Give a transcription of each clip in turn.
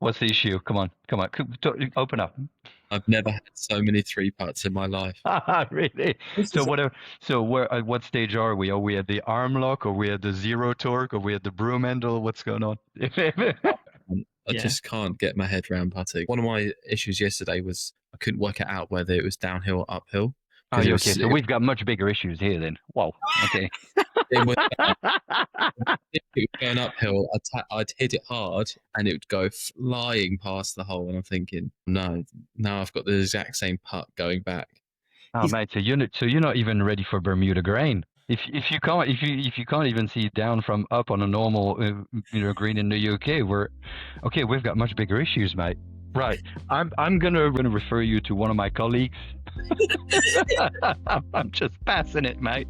What's the issue? Come on. Open up. I've never had so many three putts in my life. Really? This So is what? So where? At what stage are we? Are we at the arm lock? Are we at the zero torque? Are we at the broom handle? What's going on? I Yeah. just can't get my head around putting. One of my issues yesterday was I couldn't work it out whether it was downhill or uphill Oh, because yeah, okay. So we've got much bigger issues here then. Wow. Okay. it was if it was going uphill. I'd hit it hard and it would go flying past the hole, and I'm thinking, no, now I've got the exact same putt going back. Oh, mate. So you're not even ready for Bermuda grain. If you can't even see down from up on a normal green in the UK, we've got much bigger issues, mate. Right. I'm gonna refer you to one of my colleagues. I'm just passing it, mate.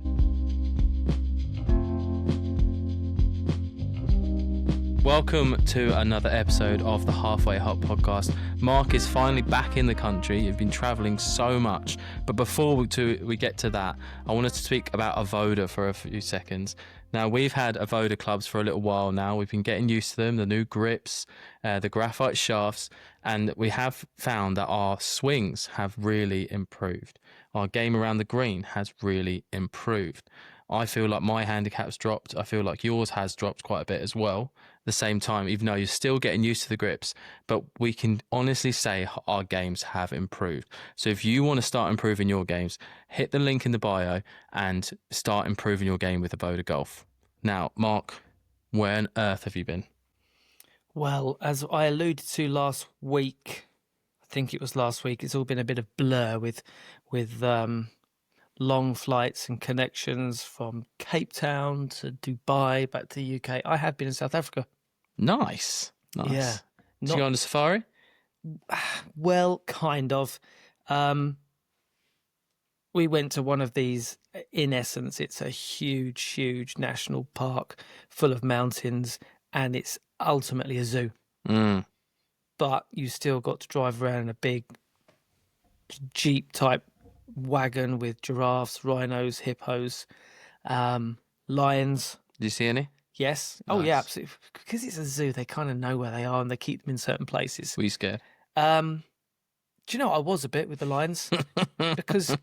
Welcome to another episode of the Halfway Hot podcast. Mark is finally back in the country. You've been travelling so much. But before we get to that, I wanted to speak about Avoda for a few seconds. Now, we've had Avoda clubs for a little while now. We've been getting used to them, the new grips, the graphite shafts, and we have found that our swings have really improved. Our game around the green has really improved. I feel like my handicap's dropped. I feel like yours has dropped quite a bit as well. At the same time, even though you're still getting used to the grips, but we can honestly say our games have improved. So if you want to start improving your games, hit the link in the bio and start improving your game with Avoda Golf. Now, Mark, where on earth have you been? Well, as I alluded to last week, I think it was last week, it's all been a bit of blur with long flights and connections from Cape Town to Dubai, back to the UK. I have been in South Africa. Nice. Yeah. Did you go on a safari? Well, kind of. We went to one of these, in essence, it's a huge, huge national park full of mountains, and it's ultimately a zoo. Mm. But you still got to drive around in a big Jeep type wagon with giraffes, rhinos, hippos, lions. Did you see any? Yes. Nice. Oh, yeah, absolutely. Because it's a zoo, they kind of know where they are and they keep them in certain places. Were you scared? Do you know, I was a bit with the lions because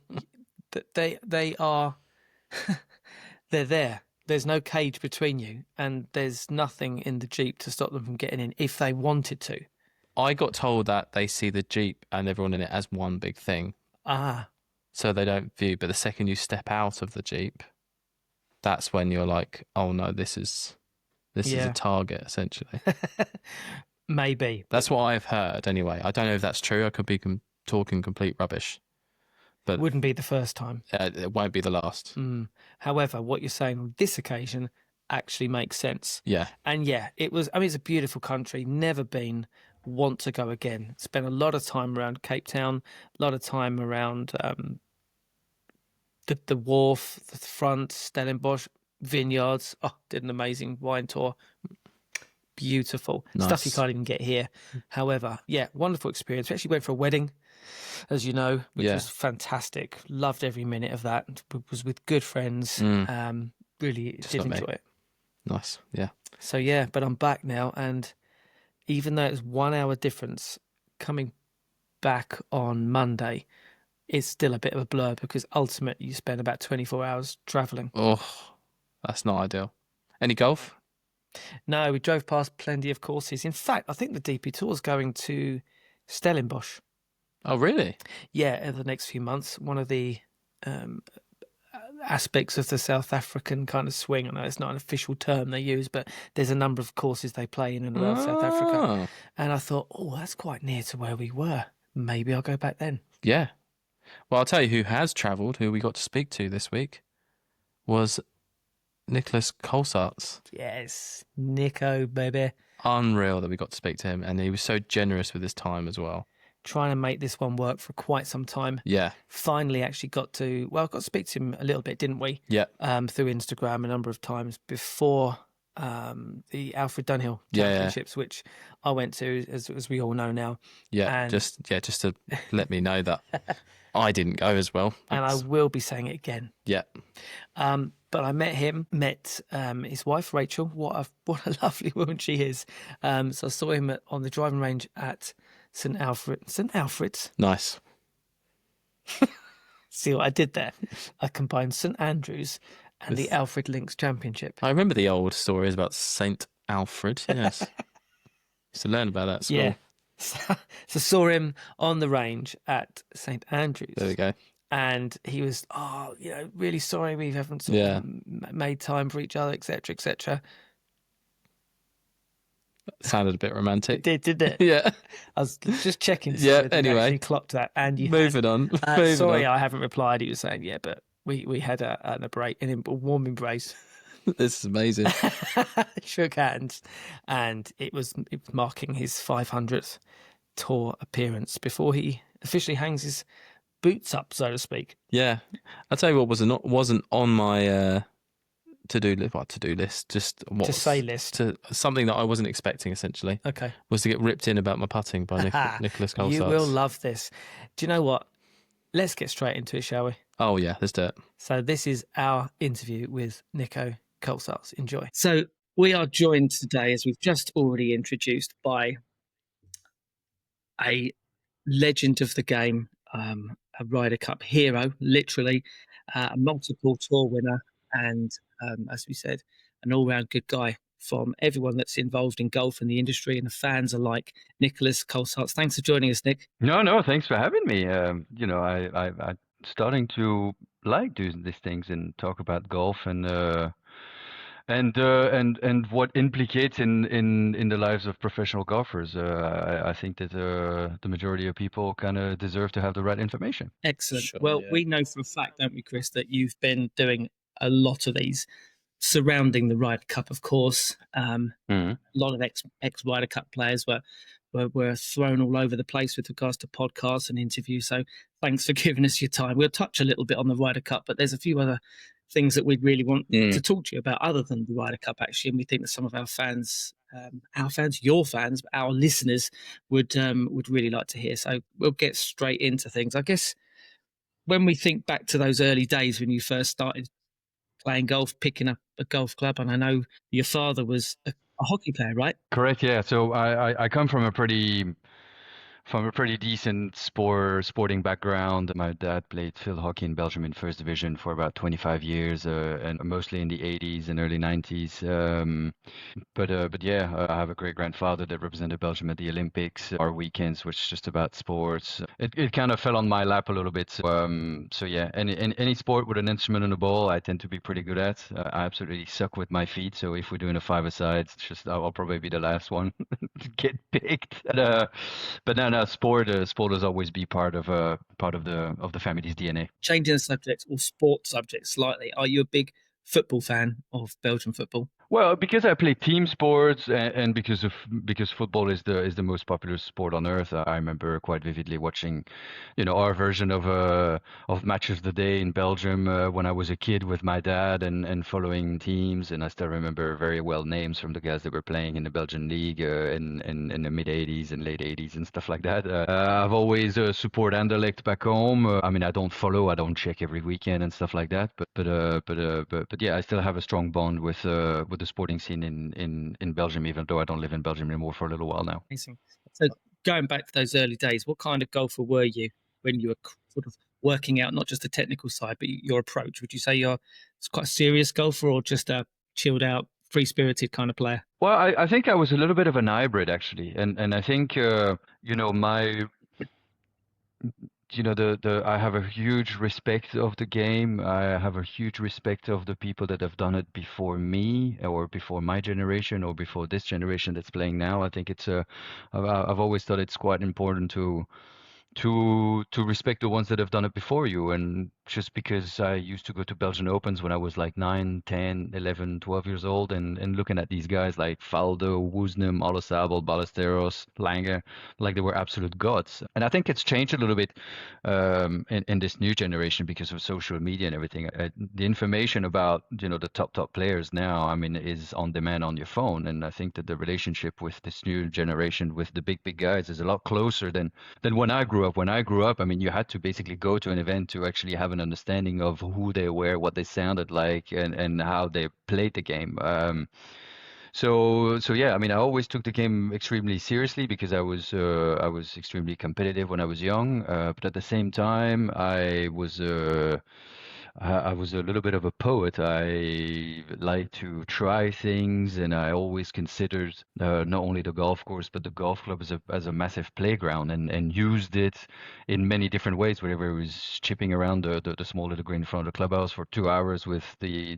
they are, they're there. There's no cage between you and there's nothing in the Jeep to stop them from getting in if they wanted to. I got told that they see the Jeep and everyone in it as one big thing. Ah. So they don't view, but the second you step out of the Jeep, that's when you're like, oh no, this is a target, essentially. Maybe. That's what I've heard anyway. I don't know if that's true. I could be talking complete rubbish. But wouldn't be the first time. It won't be the last. However, what you're saying on this occasion actually makes sense. Yeah. And yeah, it's a beautiful country. Never been. Want to go again. Spent a lot of time around Cape Town, a lot of time around the wharf, the front, Stellenbosch, vineyards. Oh, did an amazing wine tour. Beautiful. Nice. Stuff you can't even get here. However, yeah, wonderful experience. We actually went for a wedding, as you know, which was fantastic. Loved every minute of that. Was with good friends. Really Just did like enjoy me. it. Nice. Yeah. So yeah, but I'm back now, and even though it's 1 hour difference coming back on Monday, it's still a bit of a blur because ultimately you spend about 24 hours travelling. Oh, that's not ideal. Any golf? No, we drove past plenty of courses. In fact, I think the DP Tour is going to Stellenbosch. Oh, really? Yeah, in the next few months. One of the aspects of the South African kind of swing. I know it's not an official term they use, but there's a number of courses they play in and around South Africa. And I thought, oh, that's quite near to where we were. Maybe I'll go back then. Yeah. Well, I'll tell you who has travelled, who we got to speak to this week, was Nicolas Colsaerts. Yes, Nico, baby. Unreal that we got to speak to him, and he was so generous with his time as well. Trying to make this one work for quite some time. Yeah. Finally actually got to speak to him a little bit, didn't we? Yeah. Through Instagram a number of times before the Alfred Dunhill Championships, which I went to, as we all know now. Yeah, and just to let me know that I didn't go as well. And I will be saying it again. Yeah. But I met him, his wife Rachel. What a lovely woman she is. So I saw him on the driving range at St Alfred's. Nice. See what I did there? I combined St Andrews and the Alfred Links Championship. I remember the old stories about Saint Alfred. Yes. Used to learn about that at school. Yeah. So saw him on the range at St Andrews. There we go. And he was, really sorry we haven't made time for each other, etc., etc. Sounded a bit romantic. It did, didn't it? Yeah. I was just checking. Yeah, You anyway. actually clocked that. And you Moving on. sorry, I haven't replied. He was saying, yeah, but we had a warm embrace. This is amazing. Shook hands. And it was marking his 500th tour appearance before he officially hangs his boots up, so to speak. Yeah. I'll tell you what wasn't on my to-do list, just what To-say list. to something that I wasn't expecting, essentially. Okay. Was to get ripped in about my putting by Nicolas Colsaerts. You will love this. Do you know what? Let's get straight into it, shall we? Oh yeah, let's do it. So this is our interview with Nico Colsaerts. Enjoy. So we are joined today, as we've just already introduced, by a legend of the game, a Ryder Cup hero, literally, a multiple tour winner, and as we said, an all-round good guy from everyone that's involved in golf and the industry and the fans alike. Nicolas Colsaerts, thanks for joining us, Nick. No, thanks for having me. I'm starting to like doing these things and talk about golf and what implicates in the lives of professional golfers. I think that the majority of people kind of deserve to have the right information. Excellent. Sure, well, yeah. we know for a fact, don't we, Kris, that you've been doing a lot of these surrounding the Ryder Cup, of course. A lot of ex Ryder Cup players were thrown all over the place with regards to podcasts and interviews. So thanks for giving us your time. We'll touch a little bit on the Ryder Cup, but there's a few other things that we'd really want to talk to you about other than the Ryder Cup, actually. And we think that some of our fans, your fans, our listeners would really like to hear. So we'll get straight into things. I guess when we think back to those early days when you first started playing golf, picking up a golf club, and I know your father was a hockey player, right? Correct. Yeah. So I come from a pretty decent sporting background. My dad played field hockey in Belgium in first division for about 25 years, and mostly in the 80s and early 90s. But yeah, I have a great grandfather that represented Belgium at the Olympics. Our weekends was just about sports. It kind of fell on my lap a little bit. So yeah, any sport with an instrument and a ball, I tend to be pretty good at. I absolutely suck with my feet. So if we're doing a five-a-side, I'll probably be the last one to get picked. But no, sport has always be part of the family's DNA. Changing the subject or sport subject slightly, are you a big football fan of Belgian football? Well, because I play team sports and because football is the most popular sport on earth, I remember quite vividly watching, our version of Match of the Day in Belgium when I was a kid with my dad and following teams, and I still remember very well names from the guys that were playing in the Belgian league in the mid '80s and late '80s and stuff like that. I've always support Anderlecht back home. I don't follow, I don't check every weekend and stuff like that, but yeah, I still have a strong bond with the sporting scene in Belgium, even though I don't live in Belgium anymore for a little while now. Amazing. So going back to those early days, what kind of golfer were you when you were sort of working out not just the technical side, but your approach? Would you say you're quite a serious golfer or just a chilled out, free-spirited kind of player? Well, I think I was a little bit of an hybrid, actually. And I think, I have a huge respect of the game. I have a huge respect of the people that have done it before me or before my generation or before this generation that's playing now. I think I've always thought it's quite important to respect the ones that have done it before you. And just because I used to go to Belgian Opens when I was like 9, 10, 11, 12 years old and looking at these guys like Faldo, Woosnam, Olasabal, Ballesteros, Langer, like they were absolute gods. And I think it's changed a little bit in this new generation because of social media and everything. The information about, the top players now, is on demand on your phone. And I think that the relationship with this new generation, with the big guys is a lot closer than when I grew up. When I grew up, you had to basically go to an event to actually have have an understanding of who they were, what they sounded like, and how they played the game. So yeah, I mean, I always took the game extremely seriously because I was extremely competitive when I was young. But at the same time, I was a little bit of a poet. I like to try things, and I always considered not only the golf course but the golf club as a massive playground, and used it in many different ways. Whether it was chipping around the small little green in front of the clubhouse for 2 hours with the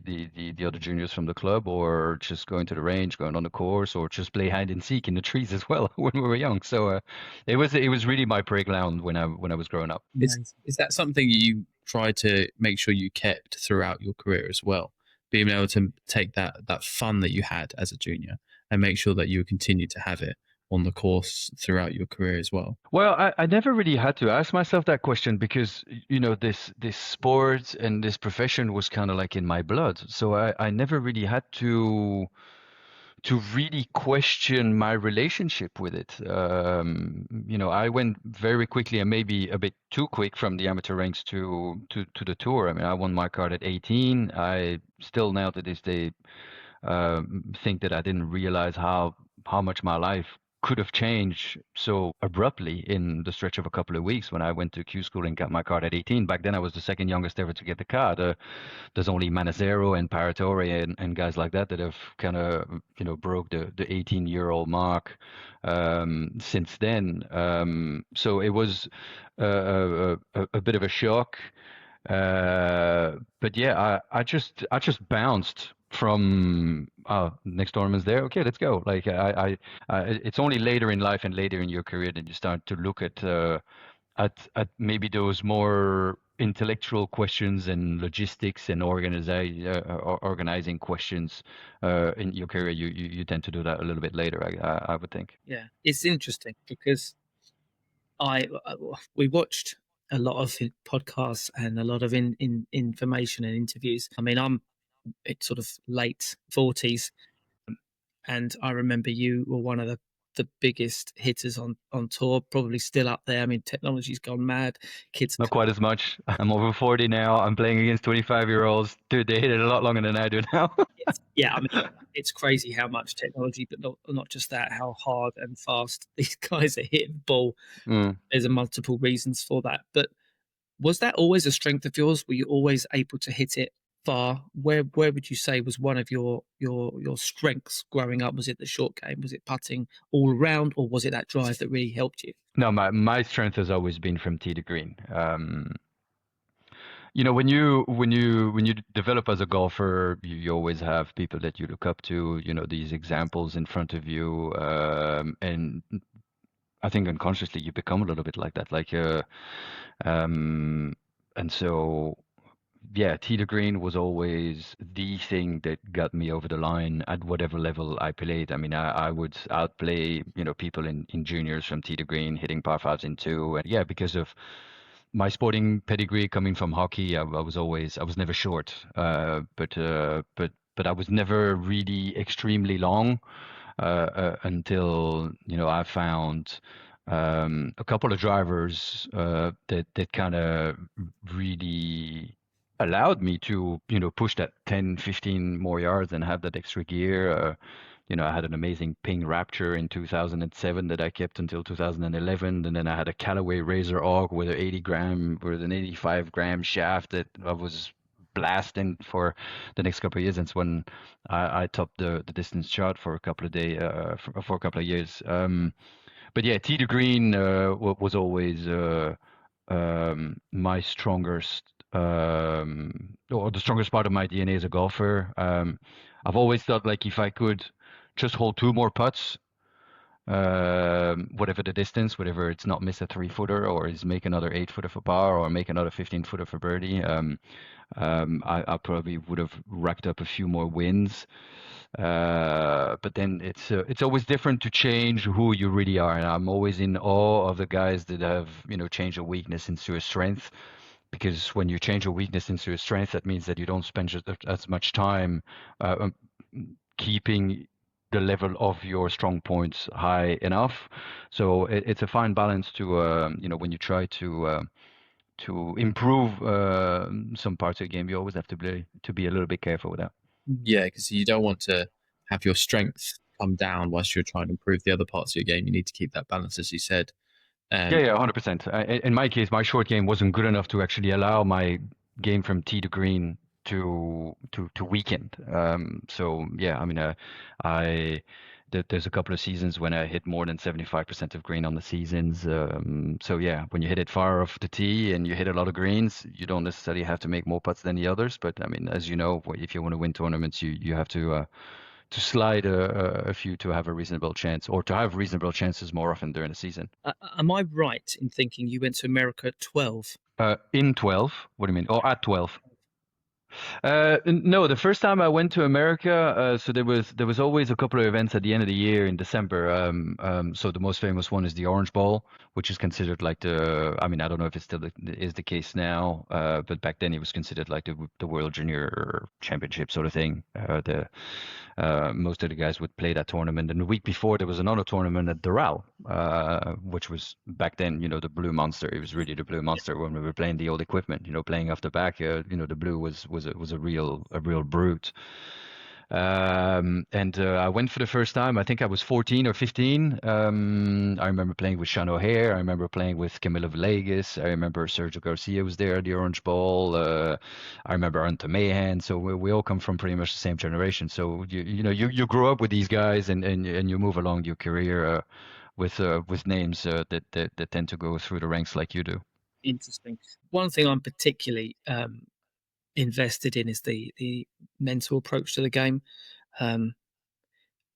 other juniors from the club, or just going to the range, going on the course, or just play hide and seek in the trees as well when we were young. So it was really my playground when I was growing up. Is that something you try to make sure you kept throughout your career as well? Being able to take that fun that you had as a junior and make sure that you continue to have it on the course throughout your career as well? Well, I never really had to ask myself that question because, this sport and this profession was kind of like in my blood. So I never really had to really question my relationship with it. I went very quickly and maybe a bit too quick from the amateur ranks to the tour. I mean, I won my card at 18. I still now to this day think that I didn't realize how much my life could have changed so abruptly in the stretch of a couple of weeks when I went to Q school and got my card at 18. Back then, I was the second youngest ever to get the card. There's only Manazero and Paratore and guys like that have kind of broke the 18-year-old mark since then. So it was a bit of a shock. But yeah, I just bounced from next tournament's there. Okay, let's go. Like it's only later in life and later in your career that you start to look at maybe those more intellectual questions and logistics and organizing questions in your career. You tend to do that a little bit later, I would think. Yeah, it's interesting because we watched a lot of podcasts and a lot of information and interviews. I mean, it's sort of late 40s, and I remember you were one of the biggest hitters on tour, probably still up there. I mean, technology's gone mad. Kids Not quite as much. I'm over 40 now. I'm playing against 25-year-olds. Dude, they hit it a lot longer than I do now. Yeah, I mean, it's crazy how much technology, but not just that, how hard and fast these guys are hitting the ball. There's multiple reasons for that. But was that always a strength of yours? Were you always able to hit it far? Where would you say was one of your strengths growing up? Was it the short game? Was it putting all around, or was it that drive that really helped you? No, my strength has always been from tee to green. When you develop as a golfer, you always have people that you look up to. These examples in front of you, and I think unconsciously you become a little bit like that. And so. Yeah, tee to green was always the thing that got me over the line at whatever level I played. I mean, I would outplay, people in juniors from tee to green, hitting par fives in two. And yeah, because of my sporting pedigree coming from hockey, I was never short. But I was never really extremely long until, I found a couple of drivers that kind of really allowed me to push that 10 15 more yards and have that extra gear. I had an amazing Ping Rapture in 2007 that I kept until 2011, and then I had a Callaway Razor Hawk with an 85 gram shaft that I was blasting for the next couple of years. That's when I topped the distance chart for a couple of for a couple of years. But yeah, tee to green was always my strongest, or the strongest part of my DNA as a golfer. I've always thought like if I could just hold two more putts, whatever the distance, whatever it's not miss a 3-footer or is make another 8-footer for par or make another 15-footer for birdie, I probably would have racked up a few more wins. But then it's always different to change who you really are, and I'm always in awe of the guys that have changed a weakness into a strength. Because when you change a weakness into a strength, that means that you don't spend as much time keeping the level of your strong points high enough. So it's a fine balance to when you try to to improve some parts of the game, you always have to be a little bit careful with that. Yeah, because you don't want to have your strength come down whilst you're trying to improve the other parts of your game. You need to keep that balance, as you said. Yeah, 100%. In my case, my short game wasn't good enough to actually allow my game from tee to green to weaken. So yeah, I mean, there's a couple of seasons when I hit more than 75% of green on the seasons. So yeah, when you hit it far off the tee and you hit a lot of greens, you don't necessarily have to make more putts than the others. But I mean, as you know, if you want to win tournaments, you have to slide a few to have a reasonable chance, or to have reasonable chances more often during the season. Am I right in thinking you went to America at 12? In 12? What do you mean? Or at 12? No, the first time I went to America, so there was always a couple of events at the end of the year in December. So the most famous one is the Orange Bowl, which is considered like I mean, I don't know if it still is the case now, but back then it was considered like the World Junior Championship sort of thing. Most of the guys would play that tournament, and the week before there was another tournament at Doral, which was back then, the Blue Monster. It was really the Blue Monster when we were playing the old equipment, playing off the back. The Blue was a real brute. And I went for the first time. I think I was 14 or 15. I remember playing with Sean O'Hare. I remember playing with Camilo Villegas. I remember Sergio Garcia was there at the Orange Bowl. I remember Arnta Mahan. So we all come from pretty much the same generation. So you grow up with these guys, and you move along your career with names that tend to go through the ranks like you do. Interesting. One thing I'm particularly invested in is the mental approach to the game.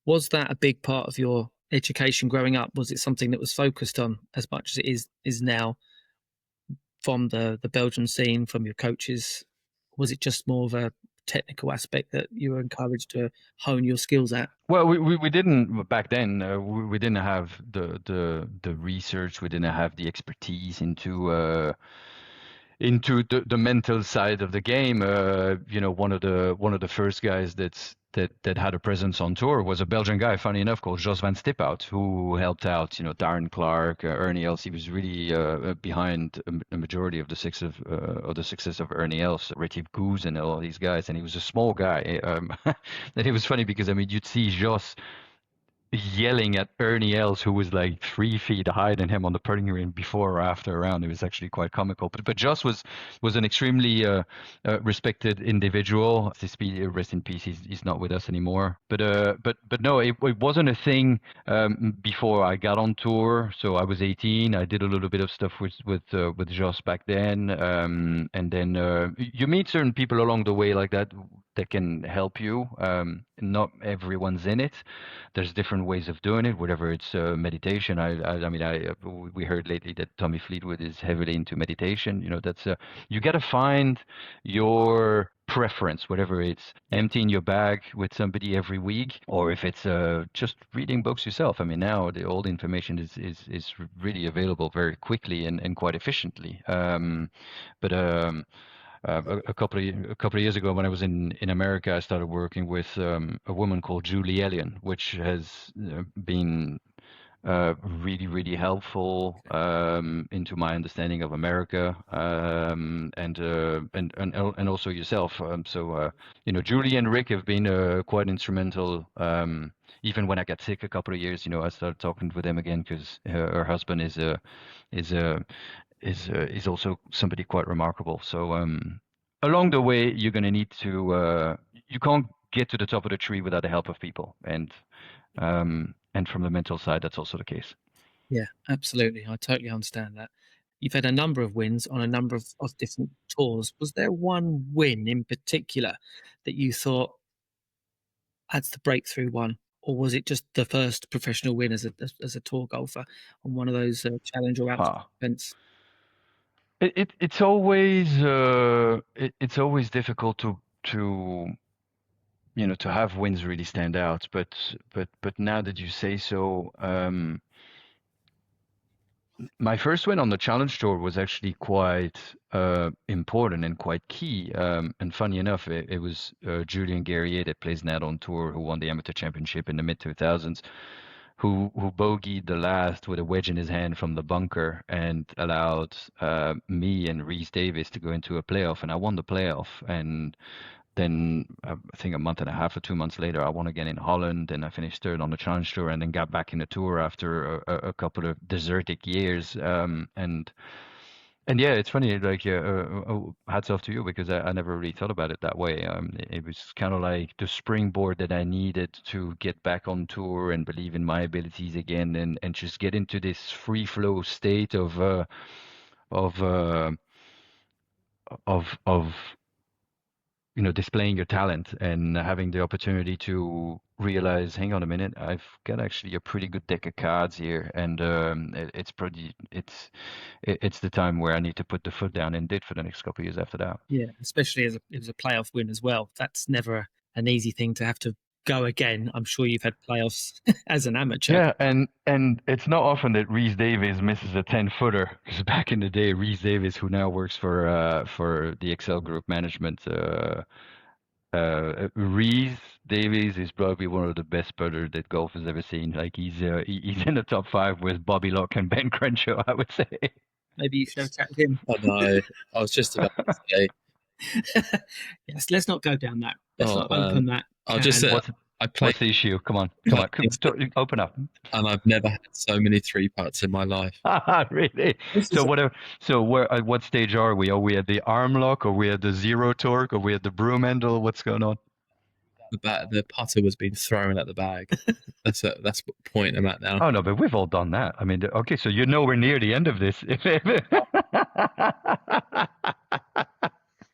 Was that a big part of your education growing up? Was it something that was focused on as much as it is now from the Belgian scene, from your coaches? Was it just more of a technical aspect that you were encouraged to hone your skills at? Well, we didn't back then. We didn't have the research. We didn't have the expertise into the mental side of the game. One of the first guys that had a presence on tour was a Belgian guy, funny enough, called Jos van Stiphout, who helped out, Darren Clark, Ernie Els. He was really behind a majority of the success of Ernie Els, Retief Goose, and all these guys. And he was a small guy. And it was funny because, I mean, you'd see Jos yelling at Ernie Els, who was like 3 feet higher than him on the putting green before or after a round. It was actually quite comical. But Joss was an extremely respected individual. Rest in peace. He's not with us anymore. But no, it wasn't a thing before I got on tour. So I was 18. I did a little bit of stuff with Joss back then, and then you meet certain people along the way like that can help you. Not everyone's in it. There's different ways of doing it, whatever it's meditation. We heard lately that Tommy Fleetwood is heavily into meditation. That's you got to find your preference, whatever it's emptying your bag with somebody every week, or if it's just reading books yourself. I mean, now all the information is really available very quickly and quite efficiently. A couple of years ago, when I was in America, I started working with a woman called Julie Ellion, which has been really, really helpful into my understanding of America, and also yourself. Julie and Rick have been quite instrumental. Even when I got sick a couple of years, I started talking with them again because her husband is also somebody quite remarkable. So along the way, you're going to need to. You can't get to the top of the tree without the help of people, and from the mental side, that's also the case. Yeah, absolutely. I totally understand that. You've had a number of wins on a number of different tours. Was there one win in particular that you thought that's the breakthrough one? Or was it just the first professional win as a tour golfer on one of those challenge or outside events? It's always difficult to have wins really stand out. But now that you say so, my first win on the Challenge Tour was actually quite important and quite key. And funny enough, it was Julien Guerrier that plays now on tour who won the amateur championship in the mid 2000s. who bogeyed the last with a wedge in his hand from the bunker and allowed me and Reese Davis to go into a playoff, and I won the playoff. And then I think a month and a half or 2 months later, I won again in Holland, and I finished third on the Challenge Tour, and then got back in the Tour after a couple of desertic years. And yeah, it's funny, like, hats off to you, because I never really thought about it that way. It was kind of like the springboard that I needed to get back on tour and believe in my abilities again, and just get into this free flow state of of displaying your talent and having the opportunity to realize, hang on a minute, I've got actually a pretty good deck of cards here, and it's the time where I need to put the foot down, and did for the next couple of years after that. Yeah, especially as it was a playoff win as well. That's never an easy thing to have to go again. I'm sure you've had playoffs as an amateur. Yeah, and it's not often that Reese Davis misses a 10-footer, because back in the day, Reese Davis, who now works for the Excel Group Management, Reese Davis is probably one of the best putters that golf has ever seen. Like, he's in the top 5 with Bobby Locke and Ben Crenshaw, I would say. Maybe you should have chat with him. I know. I was just about to say. Yes, let's not go down that. Let's not open that. I'll just say, What's the issue? Come on, open up. And I've never had so many 3-putts in my life. Really? So what stage are we? Are we at the arm lock, or we at the zero torque, or we at the broom handle? What's going on? The putter was being thrown at the bag. That's what point I'm at now. Oh no, but we've all done that. I mean, okay, so you're nowhere near the end of this.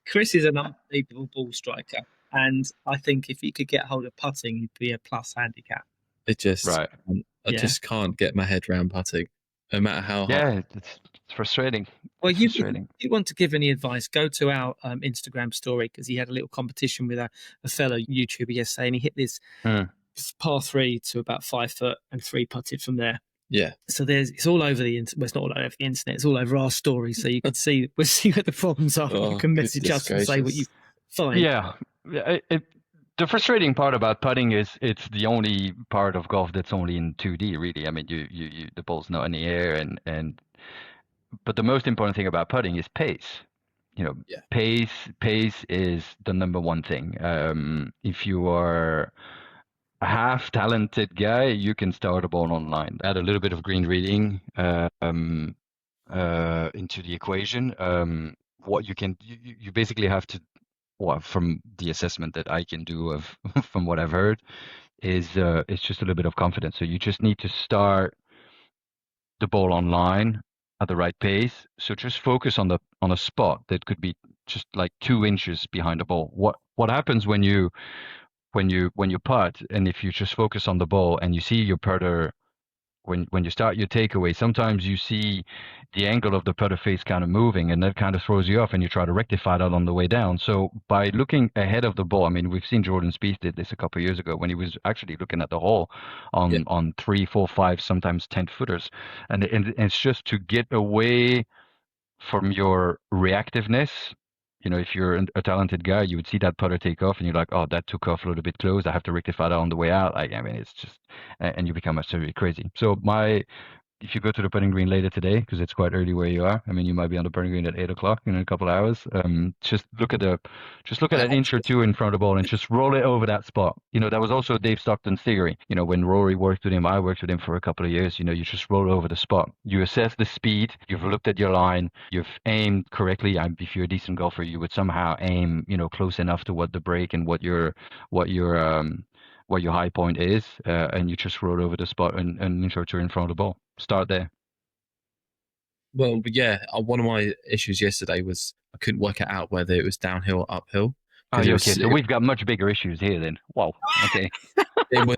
Kris is an unbelievable ball striker, and I think if he could get hold of putting, he'd be a plus handicap. It just Right. I just can't get my head around putting, no matter how hard. Yeah, it's frustrating. Well, you Frustrating. want to give any advice, go to our Instagram story, because he had a little competition with a fellow YouTuber yesterday, and he hit this par 3 to about 5 foot and 3-putted from there. Yeah. So it's all over the internet. Well, it's not all over the internet. It's all over our story, so you can see where the problems are. You can message us and say what you find. Yeah. The frustrating part about putting is it's the only part of golf that's only in 2D, really. I mean, you the ball's not in the air, but the most important thing about putting is pace. Pace is the number one thing. If you are a half talented guy, you can start a ball online. Add a little bit of green reading into the equation. What you basically have to, well, from the assessment that I can do from what I've heard, is it's just a little bit of confidence. So you just need to start the ball online at the right pace. So just focus on a spot that could be just like 2 inches behind the ball. What happens when you putt, and if you just focus on the ball and you see your putter, when you start your takeaway, sometimes you see the angle of the putter face kind of moving, and that kind of throws you off, and you try to rectify that on the way down. So by looking ahead of the ball, I mean, we've seen Jordan Spieth did this a couple of years ago when he was actually looking at the hole on 3, 4, 5, sometimes 10-footers, and it's just to get away from your reactiveness. If you're a talented guy, you would see that putter take off, and you're like, oh, that took off a little bit close. I have to rectify that on the way out. Like, I mean, it's just, and you become absolutely crazy. So if you go to the putting green later today, because it's quite early where you are, I mean, you might be on the putting green at 8 o'clock in a couple of hours. Just look at an inch or two in front of the ball and just roll it over that spot. That was also Dave Stockton's theory. When Rory worked with him, I worked with him for a couple of years. You just roll over the spot. You assess the speed. You've looked at your line. You've aimed correctly. If you're a decent golfer, you would somehow aim, close enough to what the break and what your high point is, and you just roll over the spot and ensure you're in front of the ball. Start there. Well, yeah, one of my issues yesterday was I couldn't work it out whether it was downhill or uphill. Oh, okay. So we've got much bigger issues here then. Wow. Okay. It was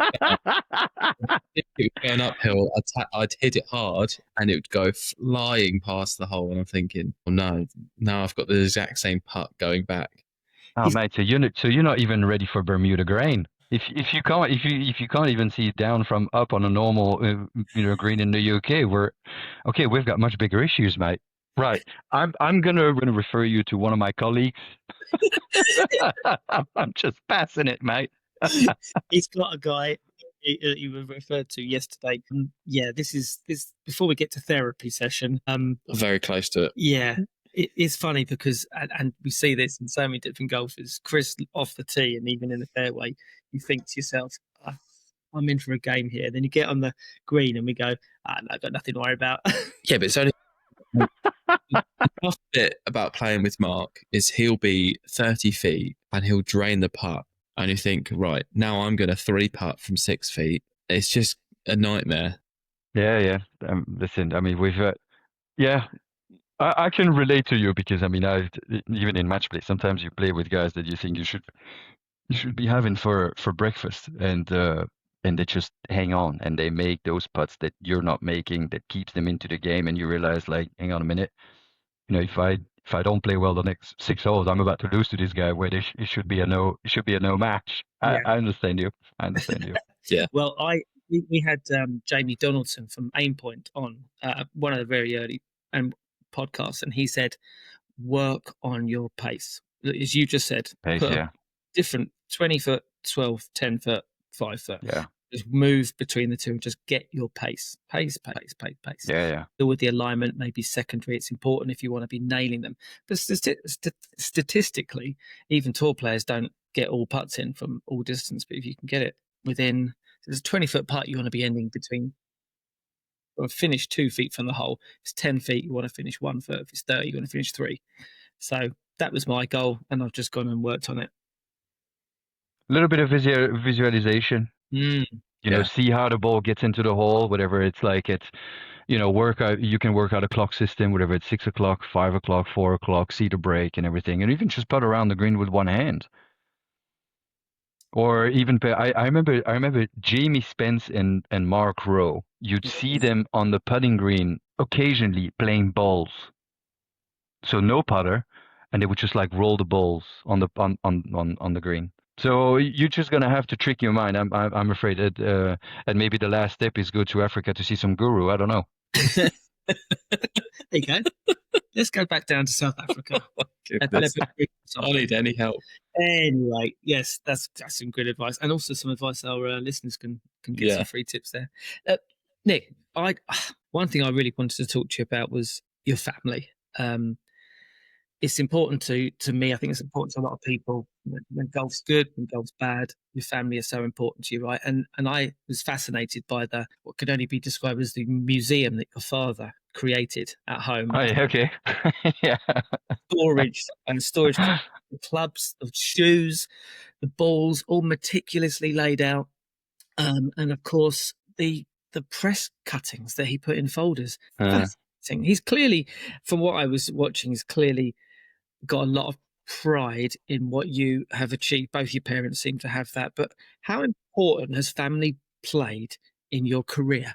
going uphill. I'd hit it hard, and it would go flying past the hole. And I'm thinking, oh no, now I've got the exact same putt going back. Oh, mate, so you're not even ready for Bermuda grain. If you can't even see down from up on a normal green in the UK, we've got much bigger issues, mate. Right. I'm gonna refer you to one of my colleagues. I'm just passing it, mate. He's got a guy you referred to yesterday. Yeah, this is before we get to therapy session. Very close to it. Yeah, it is funny because, and we see this in so many different golfers. Kris off the tee and even in the fairway, you think to yourself, I'm in for a game here. Then you get on the green and we go, no, I've got nothing to worry about. Yeah, but it's only the tough bit about playing with Mark is he'll be 30 feet and he'll drain the putt. And you think, right, now I'm going to 3-putt from 6 feet. It's just a nightmare. Yeah. Listen, I mean, I can relate to you because I mean, even in match play, sometimes you play with guys that you think you should be having for breakfast, and they just hang on and they make those putts that you're not making that keeps them into the game, and you realize, like, hang on a minute, if I don't play well the next 6 holes, I'm about to lose to this guy where it should be a no match. Yeah. I understand you. Yeah. Well, we had Jamie Donaldson from Aimpoint on one of the very early podcasts, and he said, work on your pace. As you just said, Pace, put yeah. different 20 foot, 12, 10 foot, 5 foot. Yeah. Just move between the two and just get your pace. Pace. Yeah. Deal with the alignment, maybe secondary. It's important if you want to be nailing them. But statistically, even tour players don't get all putts in from all distance. But if you can get it within, there's a 20-foot putt, you want to be ending between, or finish 2 feet from the hole. If it's 10 feet, you want to finish 1 foot. If it's 30, you want to finish 3. So that was my goal, and I've just gone and worked on it. A little bit of visualization. Yeah. See how the ball gets into the hole, whatever it's like. It's, work out. You can work out a clock system, whatever it's 6 o'clock, 5 o'clock, 4 o'clock, see the break and everything, and even just putt around the green with one hand. Or even I remember Jamie Spence and Mark Rowe. You'd see them on the putting green occasionally playing balls. So no putter, and they would just like roll the balls on the green. So you're just gonna have to trick your mind. I'm afraid that and maybe the last step is go to Africa to see some guru. I don't know. There you go. Let's go back down to South Africa. I need any help. Anyway, yes, that's some good advice, and also some advice our listeners can get some free tips there. Nick, one thing I really wanted to talk to you about was your family. It's important to me. I think it's important to a lot of people. When golf's good, when golf's bad, your family is so important to you, right? And I was fascinated by what could only be described as the museum that your father created at home. Oh, yeah, okay. Yeah. Storage, the clubs, the shoes, the balls, all meticulously laid out, and of course the press cuttings that he put in folders. Fascinating. He's clearly, from what I was watching, he's clearly got a lot of pride in what you have achieved. Both your parents seem to have that. But how important has family played in your career?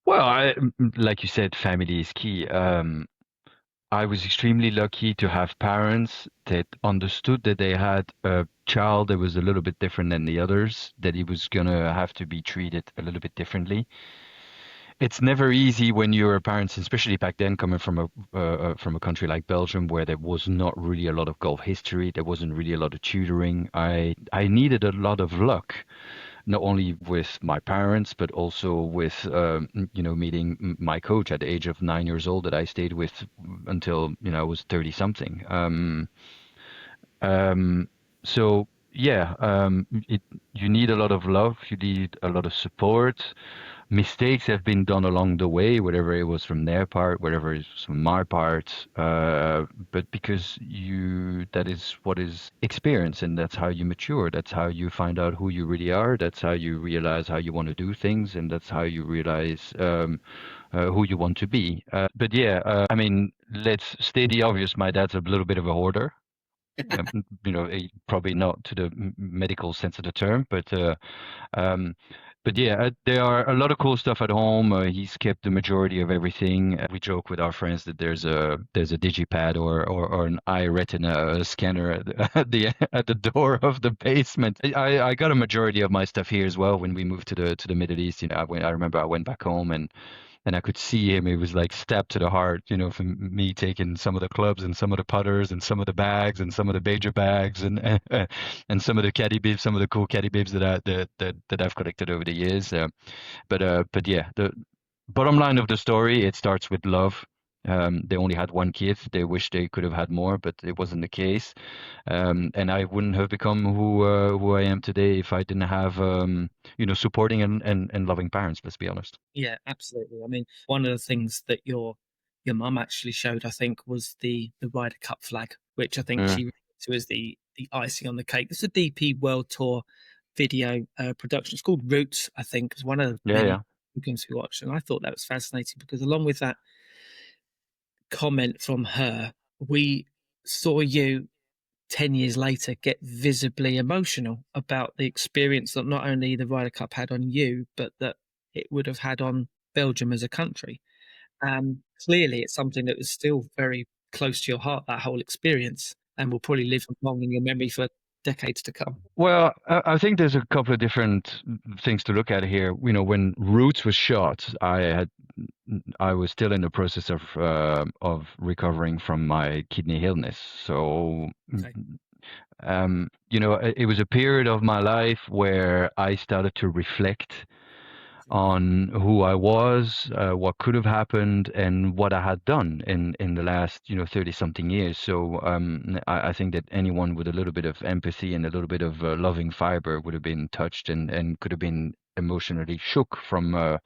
Well, like you said, family is key. I was extremely lucky to have parents that understood that they had a child that was a little bit different than the others, that he was gonna have to be treated a little bit differently. It's never easy when you're a parent, especially back then, coming from a country like Belgium, where there was not really a lot of golf history. There wasn't really a lot of tutoring. I needed a lot of luck, not only with my parents, but also with meeting my coach at the age of 9 years old that I stayed with until I was 30 something. So yeah, you need a lot of love. You need a lot of support. Mistakes have been done along the way, whatever it was from their part, whatever it was from my part. But because that is what is experience, and that's how you mature. That's how you find out who you really are. That's how you realize how you want to do things, and that's how you realize who you want to be. But yeah, I mean, let's state the obvious. My dad's a little bit of a hoarder. Probably not to the medical sense of the term, but yeah, there are a lot of cool stuff at home. He's kept the majority of everything. We joke with our friends that there's a digipad or an eye retina scanner at the door of the basement. I got a majority of my stuff here as well when we moved to the Middle East. I remember I went back home and and I could see him. It was like stabbed to the heart, you know, from me taking some of the clubs and some of the putters and some of the bags and some of the major bags and some of the caddy bibs, some of the cool caddy bibs that I've collected over the years. But yeah, the bottom line of the story, it starts with love. They only had one kid. They wish they could have had more, but it wasn't the case. And I wouldn't have become who I am today if I didn't have supporting and loving parents. Let's be honest. Yeah, absolutely. I mean, one of the things that your mum actually showed, I think, was the Ryder Cup flag, which I think she referred to as the icing on the cake. It's a DP World Tour video production. It's called Roots, I think. It's one of the many things we watched, and I thought that was fascinating because along with that comment from her, we saw you 10 years later get visibly emotional about the experience that not only the Ryder Cup had on you, but that it would have had on Belgium as a country. Clearly, it's something that was still very close to your heart, that whole experience, and will probably live long in your memory for decades to come. Well, I think there's a couple of different things to look at here. You know, when Roots was shot, I was still in the process of recovering from my kidney illness. So, Okay. it was a period of my life where I started to reflect on who I was, what could have happened, and what I had done in the last 30-something years. So I think that anyone with a little bit of empathy and a little bit of loving fiber would have been touched and could have been emotionally shook from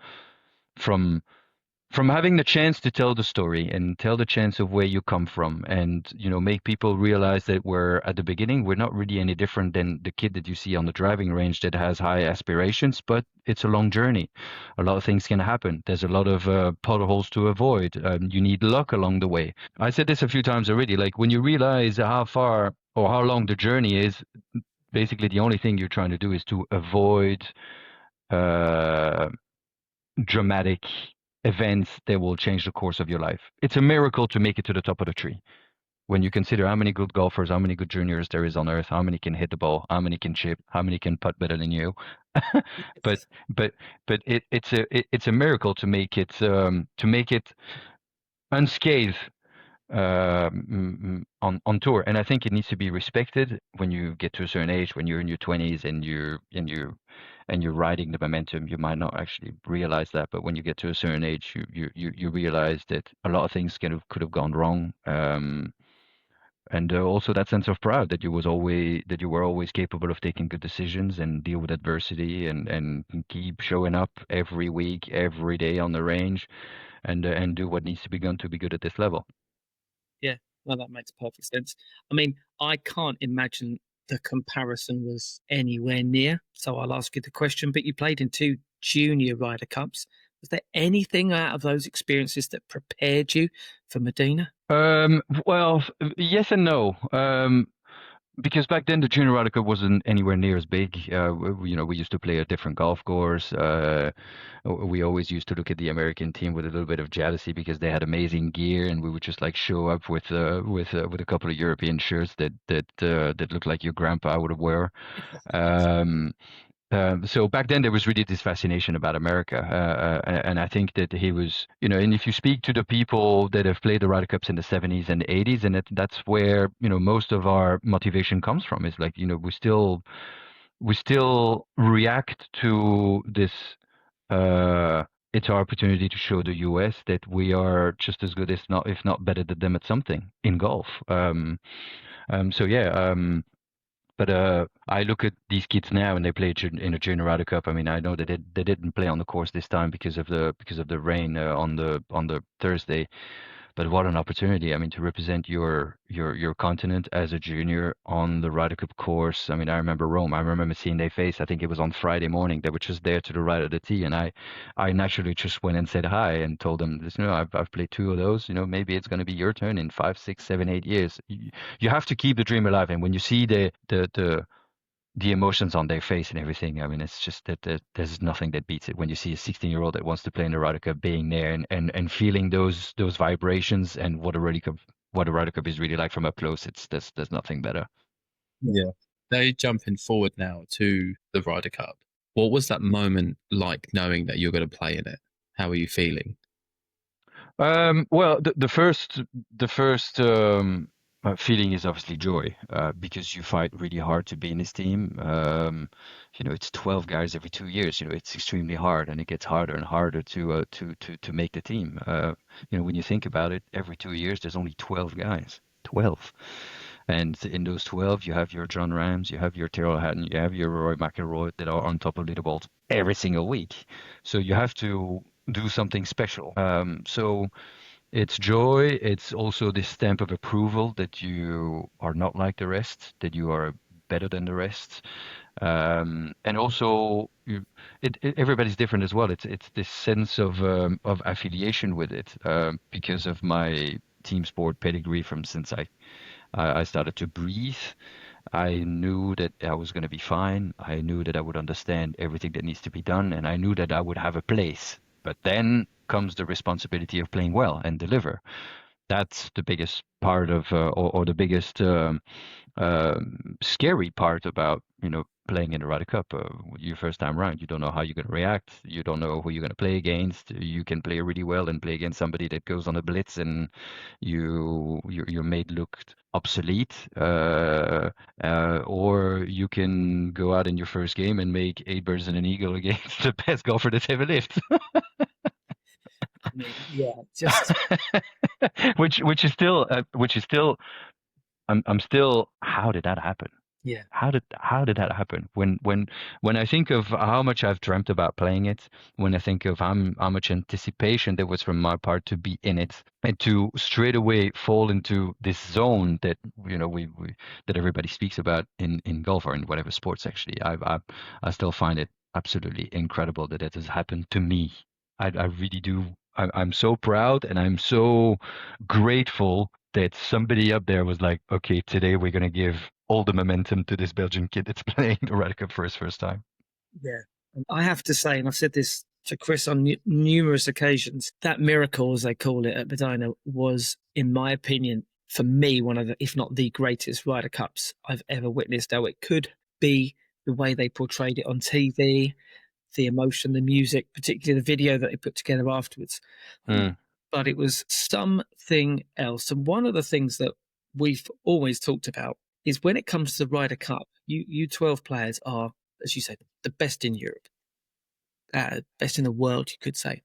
having the chance to tell the story and tell the chance of where you come from, and make people realize that at the beginning we're not really any different than the kid that you see on the driving range that has high aspirations, but it's a long journey. A lot of things can happen. There's a lot of potholes to avoid. You need luck along the way. I said this a few times already. Like, when you realize how far or how long the journey is, basically the only thing you're trying to do is to avoid dramatic events that will change the course of your life. It's a miracle to make it to the top of the tree. When you consider how many good golfers, how many good juniors there is on earth, how many can hit the ball, how many can chip, how many can putt better than you, but it's a miracle to make it unscathed on tour. And I think it needs to be respected when you get to a certain age, when you're in your 20s and you're riding the momentum. You might not actually realize that, but when you get to a certain age, you realize that a lot of things could have gone wrong. And also that sense of pride that you were always capable of taking good decisions and deal with adversity and keep showing up every week, every day on the range, and do what needs to be done to be good at this level. Yeah, well, that makes perfect sense. I mean, I can't imagine the comparison was anywhere near. So I'll ask you the question, but you played in 2 junior Ryder Cups. Was there anything out of those experiences that prepared you for Medina? Well, yes and no. Because back then the junior Ryder Cup wasn't anywhere near as big. We used to play a different golf course. We always used to look at the American team with a little bit of jealousy because they had amazing gear, and we would just like show up with a couple of European shirts that looked like your grandpa would have wear. So back then there was really this fascination about America, and I think that he was, and if you speak to the people that have played the Ryder Cups in the 70s and 80s, and that's where most of our motivation comes from. Is like we still react to this. It's our opportunity to show the US that we are just as good, if not better than them at something in golf. So yeah. But I look at these kids now, and they play in a junior Ryder Cup. I mean, I know that they didn't play on the course this time because of the rain on the Thursday. But what an opportunity! I mean, to represent your continent as a junior on the Ryder Cup course. I mean, I remember Rome. I remember seeing their face. I think it was on Friday morning. They were just there to the right of the tee, and I naturally just went and said hi and told them, I've played 2 of those. Maybe it's going to be your turn in 5, 6, 7, 8 years. You have to keep the dream alive, and when you see the emotions on their face and everything, I mean, it's just that there's nothing that beats it when you see a 16-year-old that wants to play in the Ryder Cup being there and feeling those vibrations, and what a Ryder Cup is really like from up close. There's nothing better. Yeah. They jumping forward now to the Ryder Cup. What was that moment like, knowing that you're going to play in it? How are you feeling? Well, the first feeling is obviously joy, because you fight really hard to be in this team. It's 12 guys every 2 years. It's extremely hard, and it gets harder and harder to make the team. When you think about it, every 2 years there's only 12 guys. 12. And in those 12, you have your John Rams, you have your Tyrrell Hatton, you have your Roy McIlroy that are on top of leaderboards every single week. So you have to do something special. So it's joy. It's also this stamp of approval that you are not like the rest, that you are better than the rest. And also, everybody's different as well. It's this sense of affiliation with it, because of my team sport pedigree from since I started to breathe. I knew that I was going to be fine. I knew that I would understand everything that needs to be done, and I knew that I would have a place. But then comes the responsibility of playing well and deliver. That's the biggest part of, or the biggest scary part about playing in the Ryder Cup. Your first time round, you don't know how you're going to react. You don't know who you're going to play against. You can play really well and play against somebody that goes on a blitz, and your mate looked obsolete. Or you can go out in your first game and make 8 birds and an eagle against the best golfer that's ever lived. I mean, yeah, just which is still I'm still, how did that happen? yeah. How did that happen? When I think of how much I've dreamt about playing it, when I think of how much anticipation there was from my part to be in it, and to straight away fall into this zone that we that everybody speaks about in golf or in whatever sports, actually, I still find it absolutely incredible that it has happened to me. I really do. I'm so proud, and I'm so grateful that somebody up there was like, okay, today we're going to give all the momentum to this Belgian kid that's playing the Ryder Cup for his first time. Yeah. And I have to say, and I've said this to Kris on numerous occasions, that miracle, as they call it at Medina, was, in my opinion, for me, one of the, if not the greatest Ryder Cups I've ever witnessed. Now, it could be the way they portrayed it on TV, the emotion, the music, particularly the video that they put together afterwards. But it was something else. And one of the things that we've always talked about is when it comes to the Ryder Cup, you 12 players are, as you said, the best in Europe, best in the world, you could say.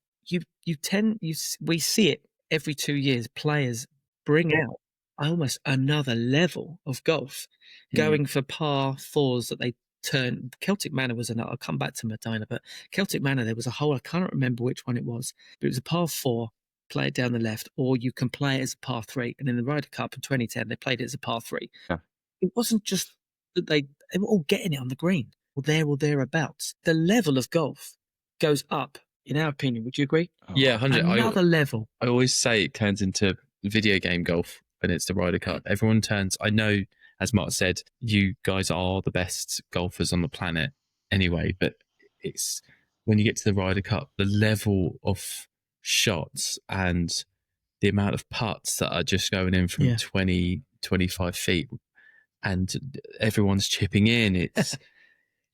We see it every 2 years. Players bring out almost another level of golf, going for par fours that they turn. Celtic Manor was another. I'll come back to Medina, but Celtic Manor, there was a hole. I can't remember which one it was, but it was a par four. Play it down the left, or you can play it as a par three. And in the Ryder Cup in 2010, they played it as a par three. Yeah. It wasn't just that they were all getting it on the green, or there or thereabouts. The level of golf goes up, in our opinion. Would you agree? Yeah, 100. Another level. I always say it turns into video game golf when it's the Ryder Cup. Everyone turns. I know, as Mark said, you guys are the best golfers on the planet anyway, but it's when you get to the Ryder Cup, the level of shots and the amount of putts that are just going in from 20, 25 feet, and everyone's chipping in.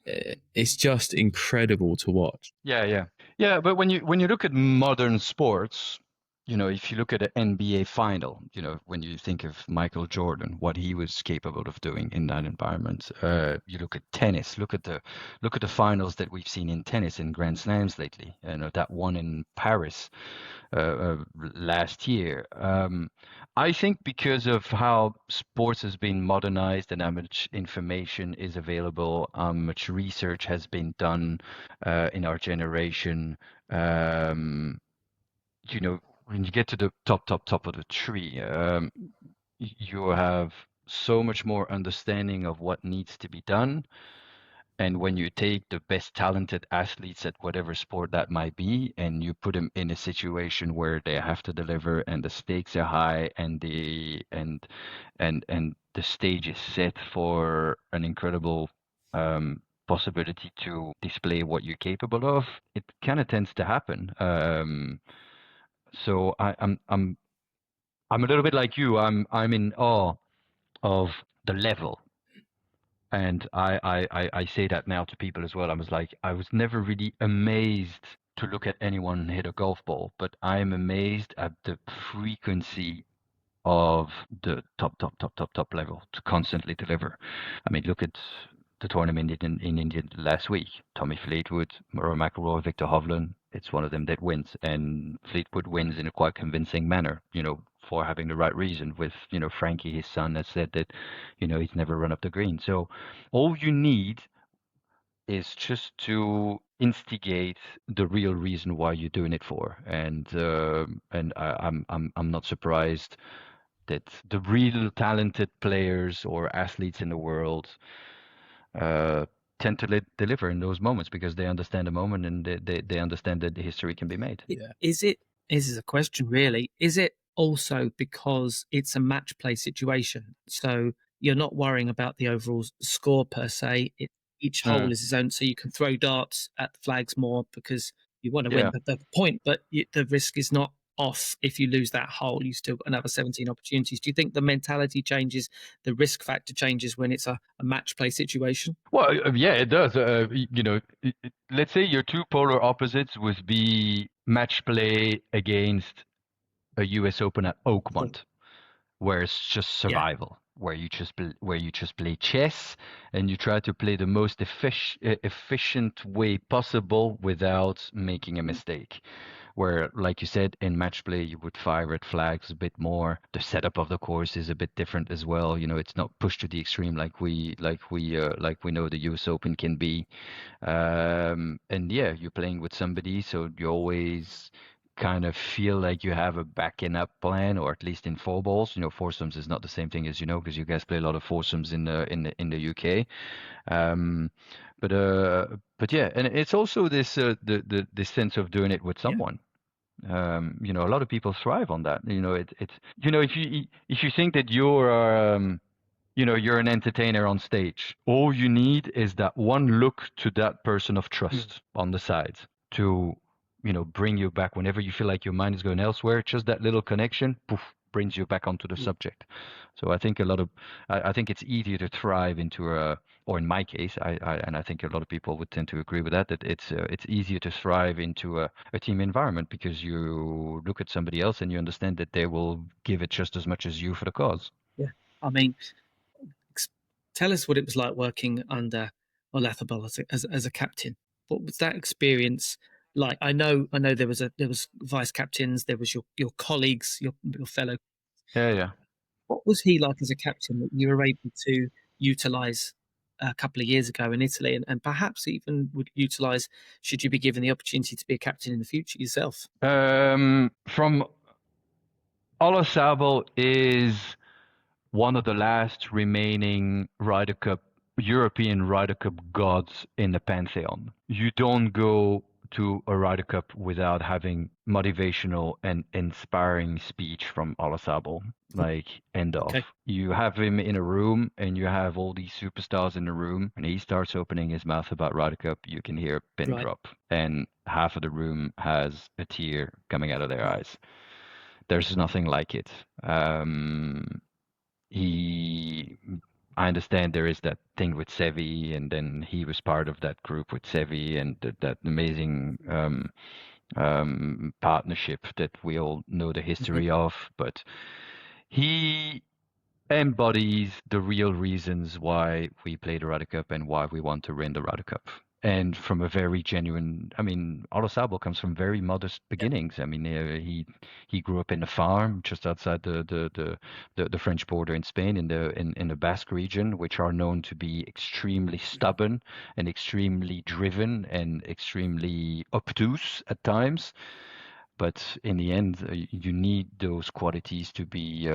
It's just incredible to watch. Yeah. But when you look at modern sports, if you look at an NBA final, when you think of Michael Jordan, what he was capable of doing in that environment, you look at tennis, look at the finals that we've seen in tennis in Grand Slams lately, that one in Paris last year. I think because of how sports has been modernized and how much information is available, how much research has been done in our generation, when you get to the top of the tree, you have so much more understanding of what needs to be done. And when you take the best talented athletes at whatever sport that might be, and you put them in a situation where they have to deliver, and the stakes are high, and the stage is set for an incredible possibility to display what you're capable of, it kind of tends to happen. So I'm a little bit like you. I'm in awe of the level. And I say that now to people as well. I was never really amazed to look at anyone hit a golf ball, but I'm amazed at the frequency of the top level to constantly deliver. I mean, look at the tournament in India last week. Tommy Fleetwood, Rory McIlroy, Victor Hovland. It's one of them that wins, and Fleetwood wins in a quite convincing manner. For having the right reason. With Frankie, his son, has said that he's never run up the green. So all you need is just to instigate the real reason why you're doing it for, and I'm not surprised that the real talented players or athletes in the world tend to deliver in those moments because they understand the moment and they understand that the history can be made. Yeah. Is it? This is a question, really. Is it also because it's a match play situation? So you're not worrying about the overall score per se. Each hole is its own, so you can throw darts at the flags more because you want to win the point, but the risk is not off. If you lose that hole, you still got another 17 opportunities. Do you think the mentality changes, the risk factor changes when it's a match play situation? Well, yeah, it does. Let's say your two polar opposites would be match play against a U.S. Open at Oakmont, where it's just survival, where you just play chess and you try to play the most efficient way possible without making a mistake. Where, like you said, in match play you would fire red flags a bit more. The setup of the course is a bit different as well. It's not pushed to the extreme like we know the US Open can be. And yeah, you're playing with somebody, so you always kind of feel like you have a backing up plan, or at least in four balls. Foursomes is not the same thing as because you guys play a lot of foursomes in the UK. But yeah, and it's also this this sense of doing it with someone. A lot of people thrive on that. It's if you think that you're an entertainer on stage, all you need is that one look to that person of trust on the side to bring you back whenever you feel like your mind is going elsewhere. Just that little connection, poof, brings you back onto the subject. So I think I think it's easier to thrive into or in my case, and I think a lot of people would tend to agree with that it's easier to thrive into a team environment because you look at somebody else and you understand that they will give it just as much as you for the cause. Yeah, I mean, tell us what it was like working under Olathabol as a captain. What was that experience like? I know there was vice captains, there was your colleagues, your fellow. Yeah. What was he like as a captain that you were able to utilize a couple of years ago in Italy, and perhaps even would utilize should you be given the opportunity to be a captain in the future yourself? From Olasabal is one of the last remaining European Ryder Cup gods in the pantheon. You don't go to a Ryder Cup without having motivational and inspiring speech from Olasabal. Like, end of. Okay. You have him in a room and you have all these superstars in the room, and he starts opening his mouth about Ryder Cup, you can hear a pin drop, and half of the room has a tear coming out of their eyes. There's nothing like it. I understand there is that thing with Sevi, and then he was part of that group with Sevi, and that amazing partnership that we all know the history of. But he embodies the real reasons why we play the Ryder Cup and why we want to win the Ryder Cup. And from a very genuine, I mean, Olasabal comes from very modest beginnings. I mean, he grew up in a farm just outside the French border in Spain, in the Basque region, which are known to be extremely stubborn and extremely driven and extremely obtuse at times. But in the end, you need those qualities to be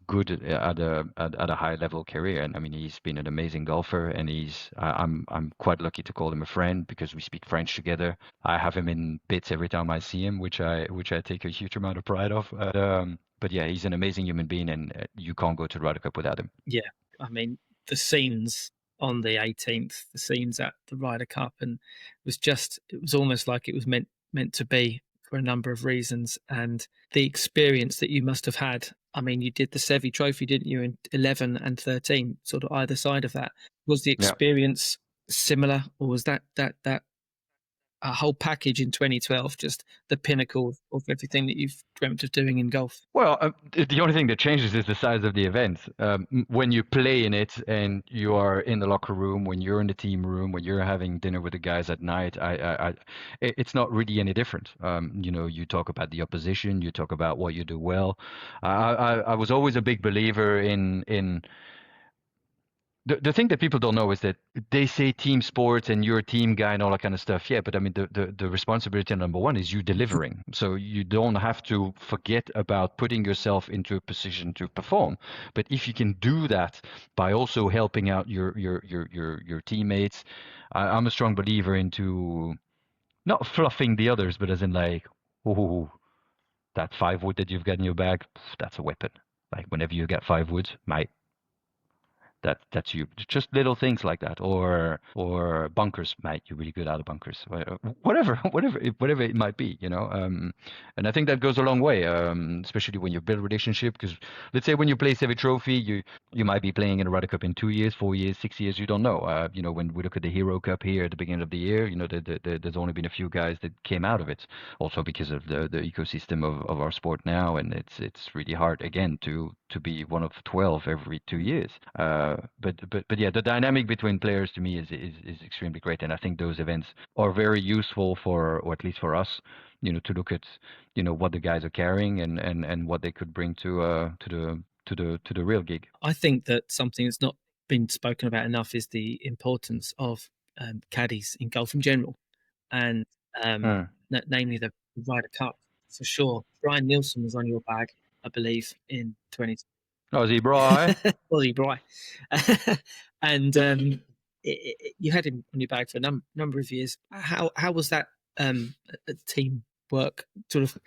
good at a high level career. And I mean, he's been an amazing golfer, and I'm quite lucky to call him a friend because we speak French together. I have him in bits every time I see him, which I take a huge amount of pride of. But yeah, he's an amazing human being, and you can't go to the Ryder Cup without him. Yeah, I mean, the scenes on the 18th, the scenes at the Ryder Cup, and it was almost like it was meant to be for a number of reasons. And the experience that you must have had, I mean, you did the Sevi Trophy, didn't you, in 11 and 13, sort of either side of that. Was the experience similar, or was that a whole package in 2012, just the pinnacle of everything that you've dreamt of doing in golf? Well, the only thing that changes is the size of the event. When you play in it and you are in the locker room, when you're in the team room, when you're having dinner with the guys at night, it's not really any different. You talk about the opposition, you talk about what you do well. I was always a big believer in. The thing that people don't know is that they say team sports and you're a team guy and all that kind of stuff. Yeah, but I mean, the responsibility number one is you delivering. So you don't have to forget about putting yourself into a position to perform. But if you can do that by also helping out your teammates, I'm a strong believer into not fluffing the others, but as in like, oh, that 5-wood that you've got in your bag, that's a weapon. Like whenever you get 5 woods, mate. That's you. Just little things like that, or bunkers, mate. You're really good out of bunkers. Whatever it might be, And I think that goes a long way, especially when you build a relationship. Because let's say when you play Sevi Trophy, you might be playing in a Ryder Cup in 2 years, 4 years, 6 years. You don't know. When we look at the Hero Cup here at the beginning of the year, there's only been a few guys that came out of it. Also because of the ecosystem of our sport now, and it's really hard again to be one of 12 every 2 years. But yeah, the dynamic between players to me is extremely great, and I think those events are very useful or at least for us, to look at what the guys are carrying and what they could bring to the real gig. I think that something that's not been spoken about enough is the importance of caddies in golf in general, and namely the Ryder Cup for sure. Brian Nielsen was on your bag, I believe, in 20. Oh, is he Bry? Was he Bry? And you had him on your bag for a number of years. How was that teamwork sort of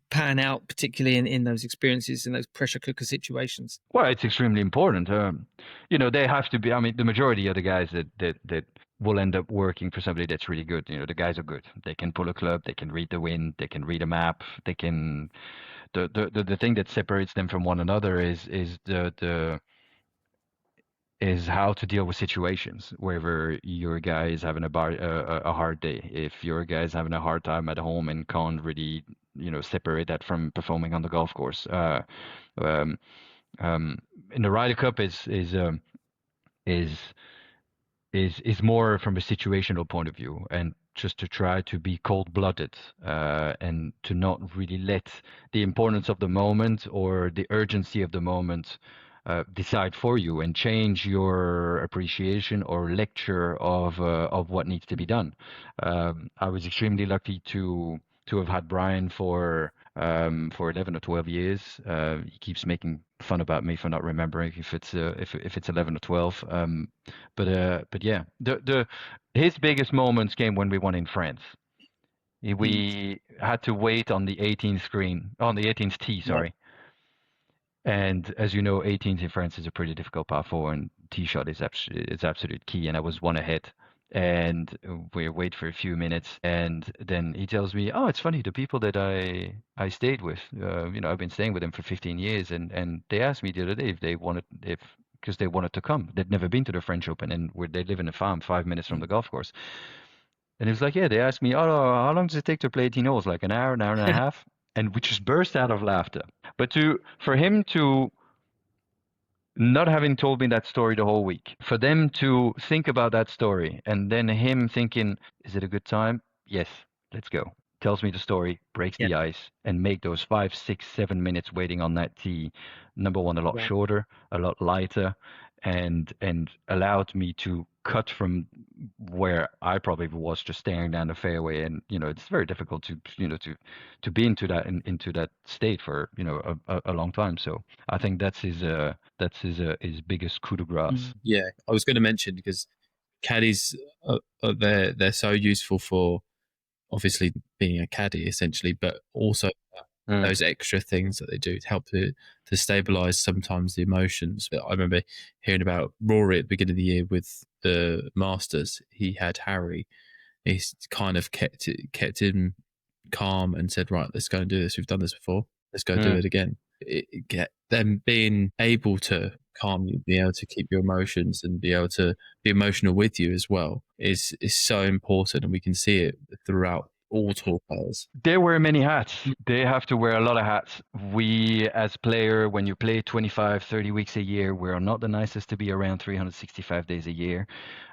pan out, particularly in those experiences, in those pressure cooker situations? Well, it's extremely important. They have to be. I mean, the majority of the guys that will end up working for somebody that's really good. The guys are good. They can pull a club. They can read the wind. They can read a map. They can. The thing that separates them from one another is how to deal with situations. Wherever your guy is having a hard day, if your guy is having a hard time at home and can't really separate that from performing on the golf course. In the Ryder Cup is more from a situational point of view, and just to try to be cold-blooded and to not really let the importance of the moment or the urgency of the moment decide for you and change your appreciation or lecture of what needs to be done. I was extremely lucky to have had Brian for 11 or 12 years. He keeps making fun about me for not remembering if it's 11 or 12. But yeah, his biggest moments came when we won in France. We had to wait on the 18th tee, sorry. And as you know, 18th in France is a pretty difficult par 4, and tee shot is absolute key. And I was one ahead. And we wait for a few minutes, and then he tells me, "Oh, it's funny. The people that I stayed with, I've been staying with them for 15 years, and they asked me the other day because they wanted to come. They'd never been to the French Open, and they live in a farm 5 minutes from the golf course. And he was like, yeah, they asked me, oh, how long does it take to play 18 holes? Like an hour and a half? And we just burst out of laughter. But for him to not having told me that story the whole week, for them to think about that story, and then him thinking, is it a good time? Yes, let's go. Tells me the story, breaks the ice, and make those 5, 6, 7 minutes waiting on that tee, number one, a lot shorter, a lot lighter, and allowed me to cut from where I probably was just staring down the fairway. And it's very difficult to be into that state for a long time. So I think that's his biggest coup de grace. Yeah, I was going to mention, because caddies they're so useful for obviously being a caddy essentially, but also those extra things that they do to help to stabilize sometimes the emotions. I remember hearing about Rory at the beginning of the year with the Masters. He had Harry. He's kind of kept him calm and said, right, let's go and do this. We've done this before. Let's go do it again. Get them being able to calm you, be able to keep your emotions and be able to be emotional with you as well is so important. And we can see it throughout all tour players. They wear many hats. They have to wear a lot of hats. We, as player, when you play 25, 30 weeks a year, we're not the nicest to be around 365 days a year.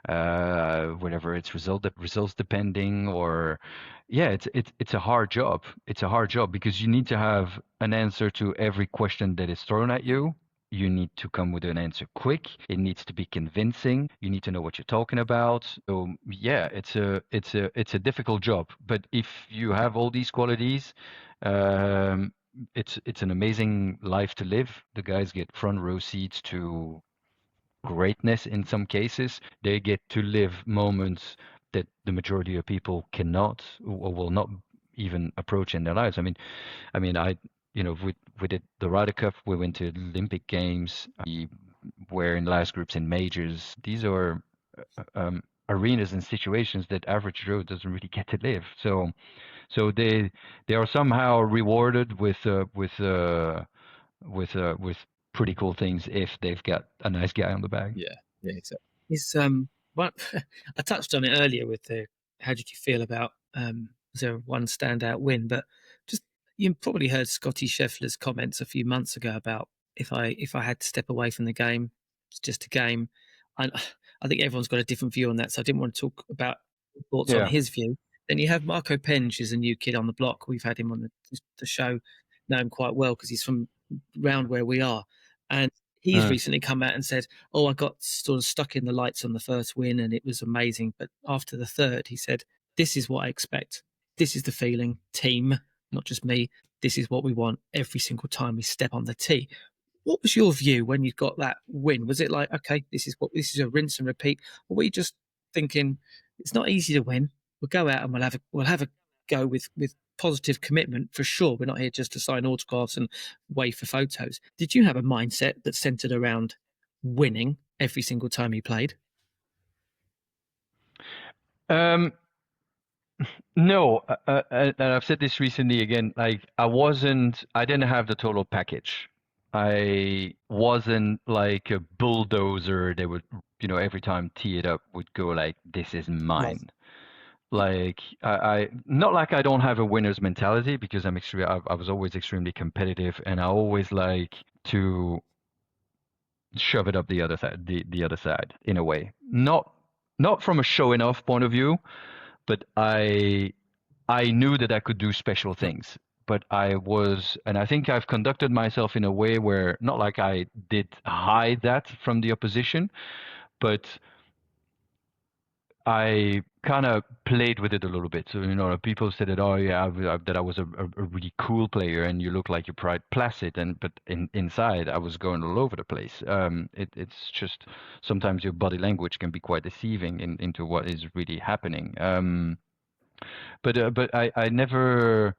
Whatever it's results depending, or yeah, it's a hard job. It's a hard job because you need to have an answer to every question that is thrown at you. You need to come with an answer quick. It needs to be convincing. You need to know what you're talking about. So yeah, it's a difficult job. But if you have all these qualities, it's an amazing life to live. The guys get front row seats to greatness in some cases. They get to live moments that the majority of people cannot or will not even approach in their lives. I mean, we did the Ryder Cup. We went to Olympic Games. We were in last groups in majors. These are arenas and situations that average Joe doesn't really get to live. So they are somehow rewarded with pretty cool things if they've got a nice guy on the back. Yeah, exactly. Is what I touched on it earlier with the how did you feel about was there one standout win? But just you probably heard Scotty Scheffler's comments a few months ago about if I had to step away from the game, it's just a game. I think everyone's got a different view on that, so I didn't want to talk about thoughts on his view. Then you have Marco Penge, who's a new kid on the block. We've had him on the show, know him quite well because he's from around where we are. And he's recently come out and said, I got sort of stuck in the lights on the first win and it was amazing. But after the third, he said, this is what I expect. This is the feeling, team, not just me. This is what we want every single time we step on the tee. What was your view when you got that win? Was it like, okay, this is a rinse and repeat? Or were you just thinking, it's not easy to win. We'll go out and we'll have a go with positive commitment for sure. We're not here just to sign autographs and wait for photos. Did you have a mindset that centered around winning every single time you played? No, and I've said this recently again. Like I didn't have the total package. I wasn't like a bulldozer that would, every time tee it up would go like, this is mine. Yes. Like I not like I don't have a winner's mentality because I was always extremely competitive and I always like to shove it up the other side, the other side in a way. Not from a showing off point of view, but I knew that I could do special things. But and I think I've conducted myself in a way where not like I did hide that from the opposition, but I kind of played with it a little bit. So, people said that, that I was a really cool player and you look like you're placid. But inside I was going all over the place. It's just sometimes your body language can be quite deceiving into what is really happening. But I never,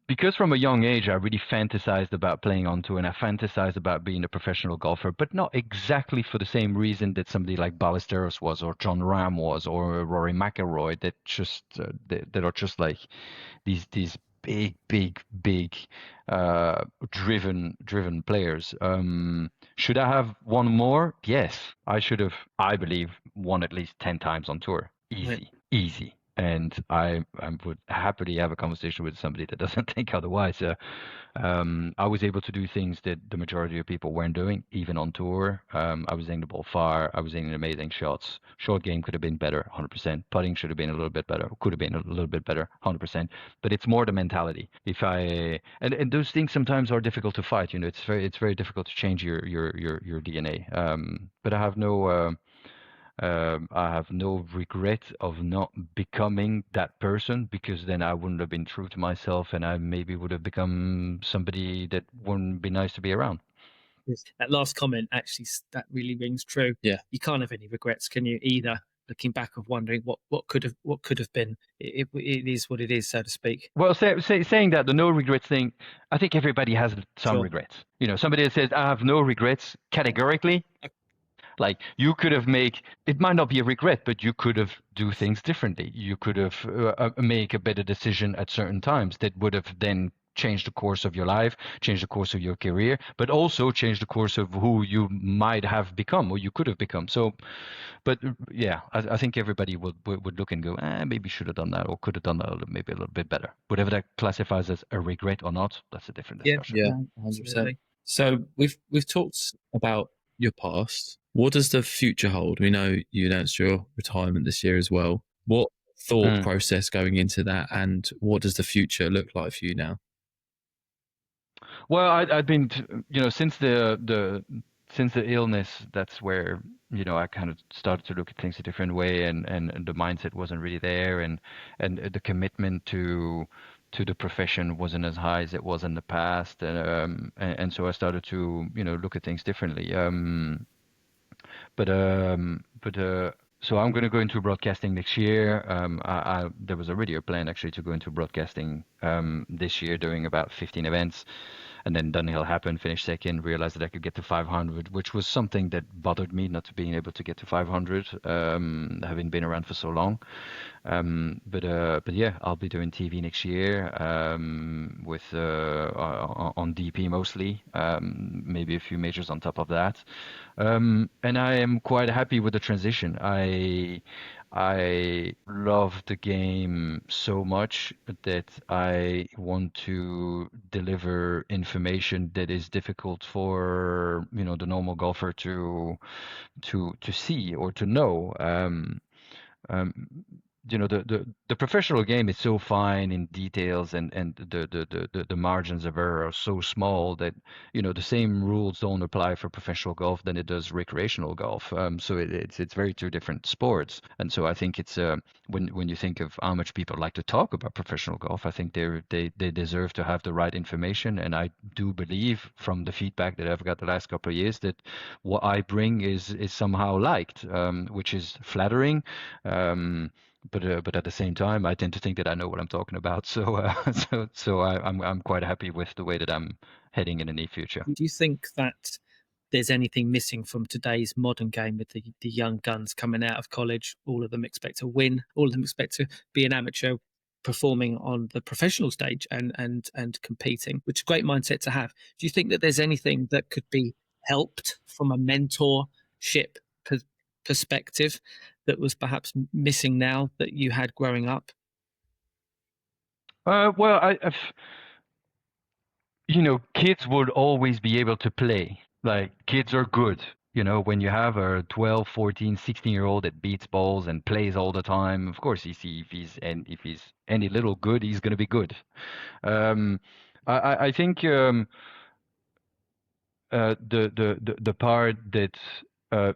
because from a young age, I really fantasized about playing on tour and I fantasized about being a professional golfer, but not exactly for the same reason that somebody like Ballesteros was or John Ram was or Rory McIlroy that are just like these big driven players. Should I have won more? Yes, I should have, I believe, won at least 10 times on tour. Easy. And I would happily have a conversation with somebody that doesn't think otherwise. I was able to do things that the majority of people weren't doing, even on tour. I was hitting the ball far. I was hitting amazing shots. Short game could have been better, 100%. Putting should have been a little bit better. Could have been a little bit better, 100%. But it's more the mentality. And those things sometimes are difficult to fight. It's very difficult to change your DNA. But I have no regret of not becoming that person because then I wouldn't have been true to myself and I maybe would have become somebody that wouldn't be nice to be around. That last comment, actually, that really rings true. Yeah. You can't have any regrets, can you? Either looking back of wondering what could have been. It is what it is, so to speak. Well, saying that, the no regrets thing, I think everybody has some regrets. Somebody that says, I have no regrets categorically, Like you could have it might not be a regret, but you could have do things differently. You could have make a better decision at certain times that would have then changed the course of your life, changed the course of your career, but also changed the course of who you might have become or you could have become. So, but yeah, I think everybody would look and go, maybe should have done that or could have done that maybe a little bit better. Whatever that classifies as a regret or not, that's a different discussion. Yeah, No, 100%. absolutely. So we've talked about your past. What does the future hold? We know you announced your retirement this year as well. What thought process going into that, and what does the future look like for you now? Well, I've been, since the illness, that's where I kind of started to look at things a different way, and the mindset wasn't really there, and the commitment to the profession wasn't as high as it was in the past, and so I started to look at things differently. So I'm going to go into broadcasting next year. There was already a plan actually to go into broadcasting this year, doing about 15 events. And then Dunhill happened, finished second, realized that I could get to 500, which was something that bothered me, not being able to get to 500, having been around for so long. But yeah, I'll be doing TV next year with on DP mostly, maybe a few majors on top of that. And I am quite happy with the transition. I love the game so much that I want to deliver information that is difficult for the normal golfer to see or to know. The professional game is so fine in details, and the margins of error are so small that the same rules don't apply for professional golf than it does recreational golf. So it's very two different sports, and so I think it's when you think of how much people like to talk about professional golf, I think they deserve to have the right information, and I do believe from the feedback that I've got the last couple of years that what I bring is somehow liked, which is flattering. But at the same time, I tend to think that I know what I'm talking about. So I'm quite happy with the way that I'm heading in the near future. Do you think that there's anything missing from today's modern game with the young guns coming out of college? All of them expect to win. All of them expect to be an amateur performing on the professional stage and competing, which is a great mindset to have. Do you think that there's anything that could be helped from a mentorship perspective that was perhaps missing now that you had growing up? Well, kids would always be able to play. Like kids are good. When you have a 12, 14, 16-year-old that beats balls and plays all the time, of course, if he's any little good, he's going to be good. I think the part that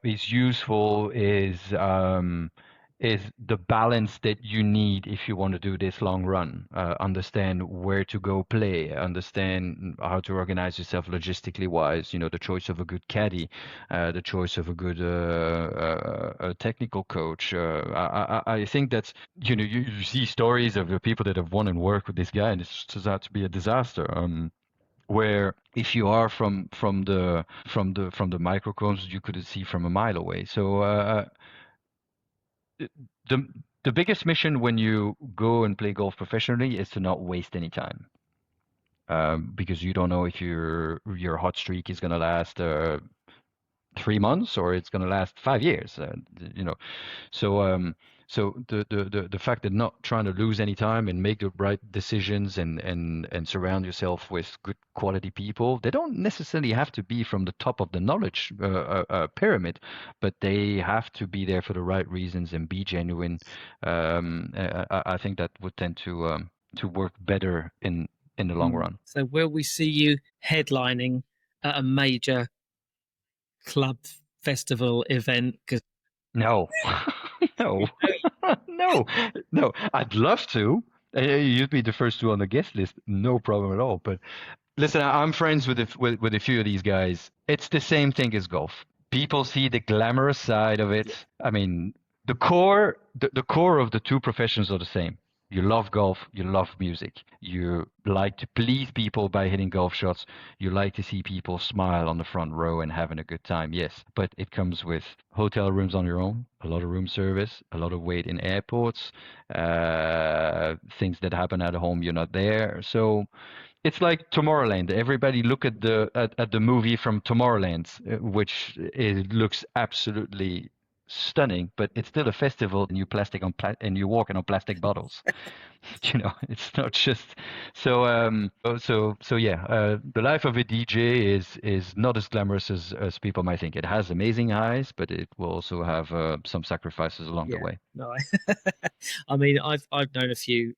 is useful is the balance that you need if you want to do this long run. Understand where to go play, understand how to organize yourself logistically wise, the choice of a good caddy, the choice of a good a technical coach. I think that's, you see stories of the people that have won and worked with this guy, and it turns out to be a disaster. Where if you are from the microcosms, you could see from a mile away. So the biggest mission when you go and play golf professionally is to not waste any time, because you don't know if your hot streak is going to last 3 months or it's going to last 5 years. So the fact that not trying to lose any time and make the right decisions and surround yourself with good quality people. They don't necessarily have to be from the top of the knowledge pyramid, but they have to be there for the right reasons and be genuine. I think that would tend to work better in the long run. So will we see you headlining at a major club festival event? No. No, no. I'd love to. You'd be the first two on the guest list, no problem at all. But listen, I'm friends with a few of these guys. It's the same thing as golf. People see the glamorous side of it. I mean, the core of the two professions are the same. You love golf, you love music. You like to please people by hitting golf shots. You like to see people smile on the front row and having a good time, yes. But it comes with hotel rooms on your own, a lot of room service, a lot of wait in airports, things that happen at home, you're not there. So it's like Tomorrowland. Everybody look at the movie from Tomorrowland, which looks absolutely stunning, but it's still a festival, and and you're walking on plastic bottles. It's not just so yeah. The life of a DJ is not as glamorous as people might think. It has amazing highs, but it will also have some sacrifices along the way. No, I mean, I've known a few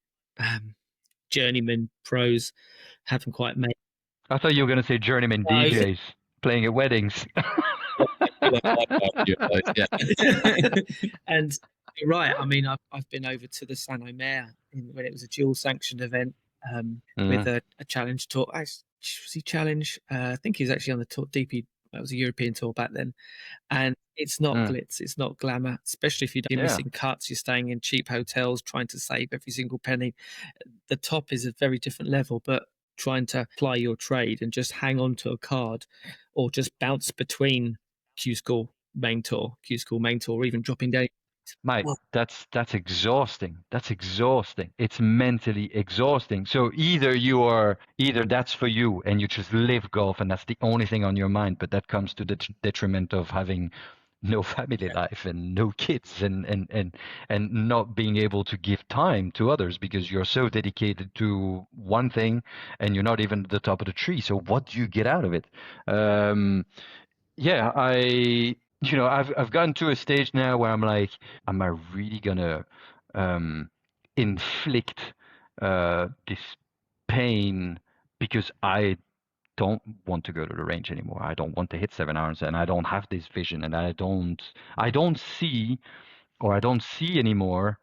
journeyman pros haven't quite made. I thought you were going to say journeyman DJs playing at weddings. Yeah. And you're right. I mean, I've been over to the San Omer when it was a dual sanctioned event with a challenge tour. Was he challenge? I think he was actually on the tour DP. That was a European tour back then, and it's not glitz, it's not glamour, especially if you're missing cuts, you're staying in cheap hotels, trying to save every single penny. The top is a very different level, but trying to ply your trade and just hang on to a card, or just bounce between Q School main tour, or even dropping down. Mate, that's exhausting. That's exhausting. It's mentally exhausting. So either that's for you and you just live golf and that's the only thing on your mind, but that comes to the detriment of having no family life and no kids and not being able to give time to others because you're so dedicated to one thing and you're not even at the top of the tree. So what do you get out of it? I've gotten to a stage now where I'm like, am I really gonna inflict this pain because I don't want to go to the range anymore. I don't want to hit 7 irons and I don't have this vision and I don't see anymore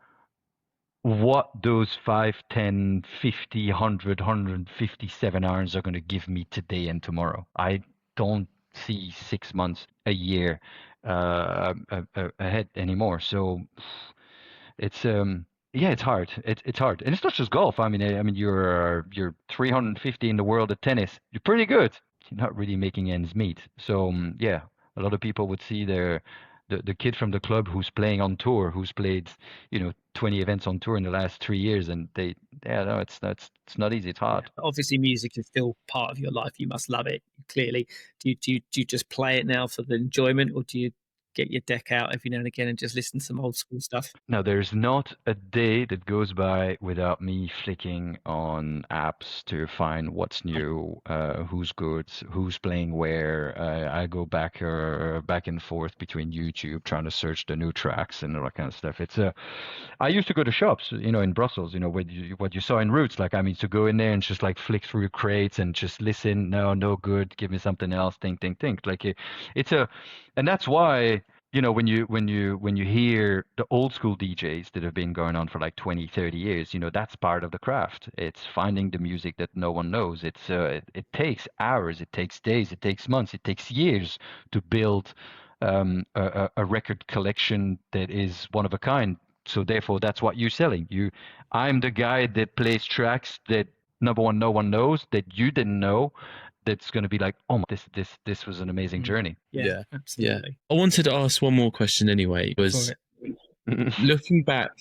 what those 5, 10, 50, 100, 157 irons are going to give me today and tomorrow. I don't see 6 months, a year ahead anymore. So it's it's hard. It's hard, and it's not just golf. I mean, you're 350 in the world at tennis. You're pretty good. You're not really making ends meet. So yeah, a lot of people would see the kid from the club who's playing on tour, who's played 20 events on tour in the last 3 years, and it's not easy. It's hard. Obviously, music is still part of your life. You must love it. Clearly, do you just play it now for the enjoyment, or do you get your deck out every now and again and just listen to some old school stuff? No, there's not a day that goes by without me flicking on apps to find what's new, who's good, who's playing where. I go back and forth between YouTube trying to search the new tracks and all that kind of stuff. I used to go to shops, in Brussels, what you saw in Roots. Like, I mean, to go in there and just like flick through crates and just listen. No good. Give me something else. Think. Like and that's why, when you hear the old school DJs that have been going on for like 20, 30 years, that's part of the craft. It's finding the music that no one knows. It takes hours, it takes days, it takes months, it takes years to build a record collection that is one of a kind. So therefore, that's what you're selling. I'm the guy that plays tracks that, number one, no one knows, that you didn't know. That's going to be like, oh, this was an amazing journey. Yeah, absolutely. I wanted to ask one more question anyway. Was looking back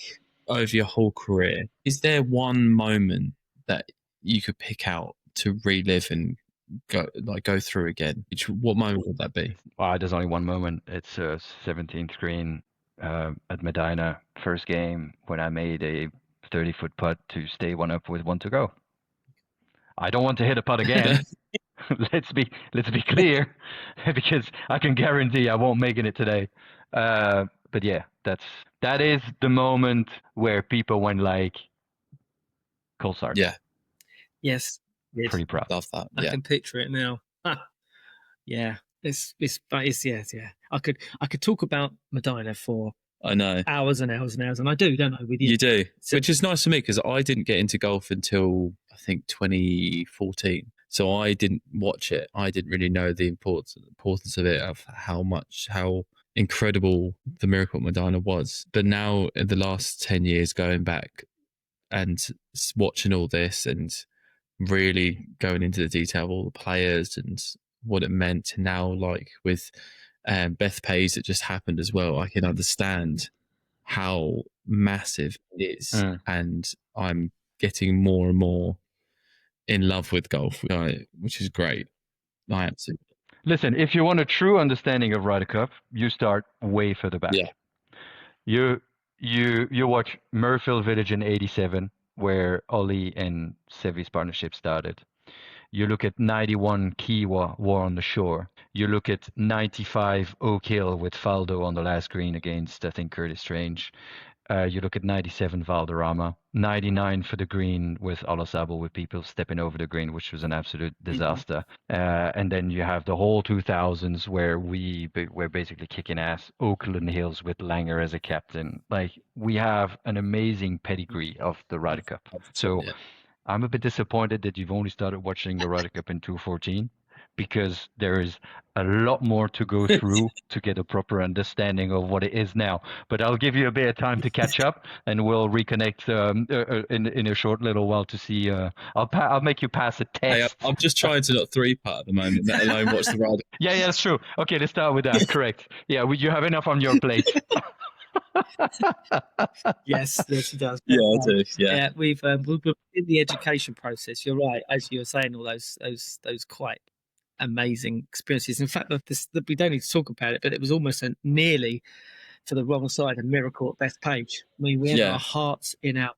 over your whole career, is there one moment that you could pick out to relive and go through again? What moment would that be? Well, there's only one moment. It's 17th green at Medina, first game, when I made a 30-foot putt to stay one up with one to go. I don't want to hit a putt again. Let's be clear, because I can guarantee I won't make it today. But yeah, that is the moment where people went like, Colsaerts. Yeah. Yes. Pretty proud. Love that. I can picture it now. Yeah. It's yeah. I could talk about Medina for I know hours and hours and hours, and I do, don't I? With you, you do, which is nice for me because I didn't get into golf until I think 2014. So I didn't watch it. I didn't really know the importance of it, of how incredible the Miracle at Medina was. But now, in the last 10 years, going back, and watching all this and really going into the detail of all the players and what it meant. Now, like with Bethpage that just happened as well, I can understand how massive it is, and I'm getting more and more in love with golf, which is great. I absolutely. Listen, if you want a true understanding of Ryder Cup, you start way further back. Yeah. You watch Murfield Village in '87, where Ollie and Sevy's partnership started. You look at '91 Kiwa War on the Shore. You look at '95 Oak Hill with Faldo on the last green against, I think, Curtis Strange. You look at '97 Valderrama, '99 for the green with Olasabo, with people stepping over the green, which was an absolute disaster. And then you have the whole 2000s where we were basically kicking ass. Oakland Hills with Langer as a captain. Like, we have an amazing pedigree of the Ryder Cup. So I'm a bit disappointed that you've only started watching the Ryder Cup in 2014, because there is a lot more to go through to get a proper understanding of what it is now. But I'll give you a bit of time to catch up, and we'll reconnect in a short little while to see. I'll make you pass a test. Hey, I'm just trying to not 3-putt at the moment, let alone watch the Ryder. Yeah, that's true. Okay, let's start with that. Correct. Yeah, you have enough on your plate. Yes, he does. Yeah, I do. Yeah, we've in the education process. You're right, as you were saying, all those quite amazing experiences. In fact, we don't need to talk about it, but it was almost nearly, for the wrong side, a miracle at Bethpage. I mean, we had our hearts in our,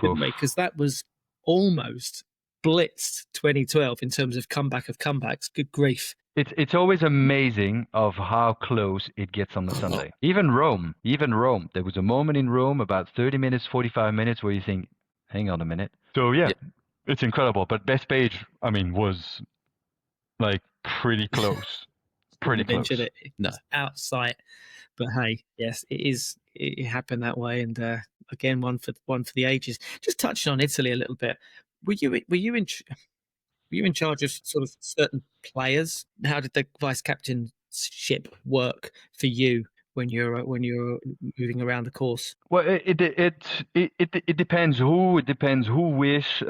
didn't we? Because that was almost blitzed 2012 in terms of comeback of comebacks. Good grief. It's always amazing of how close it gets on the Sunday. Even Rome. There was a moment in Rome, about 30 minutes, 45 minutes, where you think, hang on a minute. So yeah. It's incredible. But Bethpage, I mean, was like pretty close. Pretty close. It was out sight. But hey, yes, it happened that way. And again, one for the ages. Just touching on Italy a little bit. Were you in charge of sort of certain players? How did the vice captainship work for you when you're moving around the course? Well, it depends who. It depends who wish.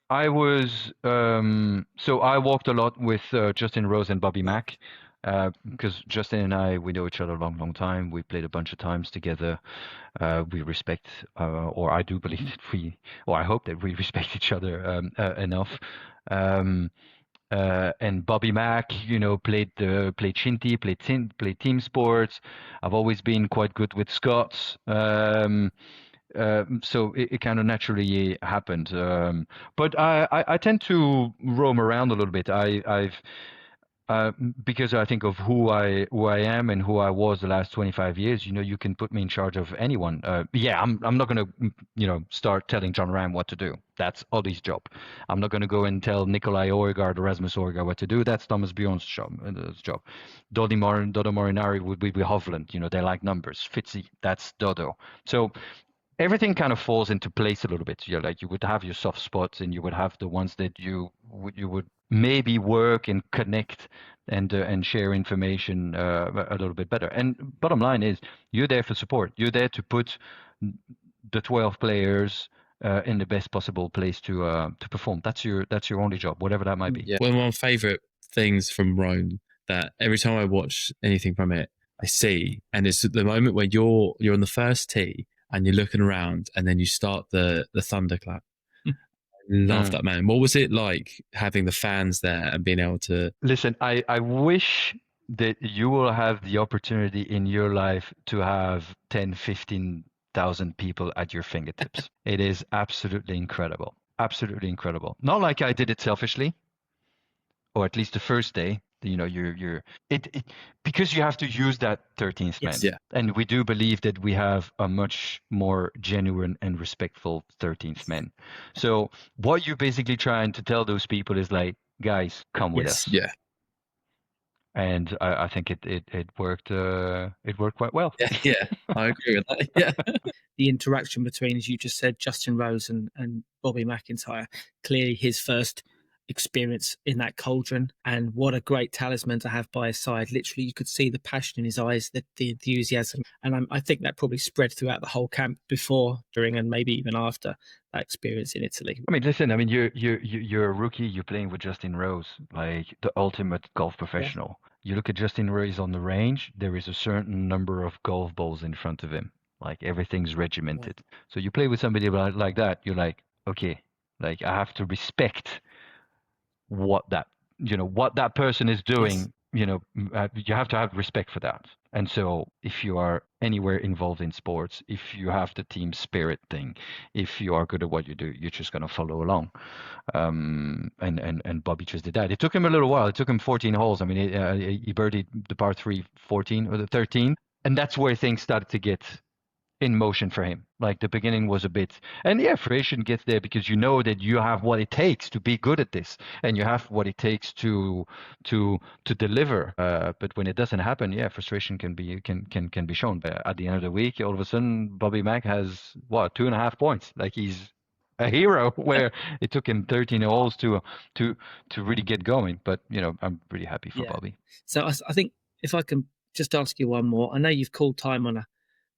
I was so I walked a lot with Justin Rose and Bobby Mack, because Justin and I, we know each other a long time. We played a bunch of times together. We respect, or I do believe that or I hope that we respect each other enough. And Bobby Mack, played Shinty, played team sports. I've always been quite good with Scots. So it kind of naturally happened. But I tend to roam around a little bit. Because I think of who I am and who I was the last 25 years, you can put me in charge of anyone. I'm not going to, start telling John Ram what to do. That's Ollie's job. I'm not going to go and tell Nikolai Øygaard or Rasmus Øygaard what to do. That's Thomas Bjorn's job. Dodo Morinari would be Hovland. They like numbers. Fitzy, that's Dodo. So everything kind of falls into place a little bit. You would have your soft spots, and you would have the ones that you would maybe work and connect and share information a little bit better. And bottom line is, you're there for support. You're there to put the 12 players in the best possible place to perform. That's your only job, whatever that might be. Yeah. One of my favourite things from Rome, that every time I watch anything from it, I see, and it's the moment where you're on the first tee and you're looking around, and then you start the thunderclap. Love that, man. What was it like having the fans there and being able to listen? I wish that you will have the opportunity in your life to have 10,000-15,000 people at your fingertips. It is absolutely incredible. Not like I did it selfishly, or at least the first day. You're because you have to use that 13th man. Yeah. And we do believe that we have a much more genuine and respectful 13th man. So what you're basically trying to tell those people is like, guys, come with us. Yeah. And I think it worked. It worked quite well. Yeah, I agree with that. Yeah. The interaction between, as you just said, Justin Rose and Bobby McIntyre, clearly his first experience in that cauldron, and what a great talisman to have by his side. Literally, you could see the passion in his eyes, the enthusiasm, and I think that probably spread throughout the whole camp before, during, and maybe even after that experience in Italy. I mean, listen. I mean, you're a rookie. You're playing with Justin Rose, like the ultimate golf professional. You look at Justin Rose on the range. There is a certain number of golf balls in front of him. Like everything's regimented. So you play with somebody like that. You're like, okay, like I have to respect what that person is doing. You have to have respect for that. And so if you are anywhere involved in sports, if you have the team spirit thing, if you are good at what you do, you're just going to follow along. And Bobby just did that. It took him a little while. It took him 14 holes. I mean, he birdied the par 3 14 or the 13. And that's where things started to get in motion for him. Like the beginning was a bit, and frustration gets there because you know that you have what it takes to be good at this, and you have what it takes to deliver. But when it doesn't happen, frustration can be shown. But at the end of the week, all of a sudden, Bobby Mack has 2.5 points. Like he's a hero. Where it took him 13 holes to really get going. But I'm really happy for Bobby. So I think if I can just ask you one more, I know you've called time on a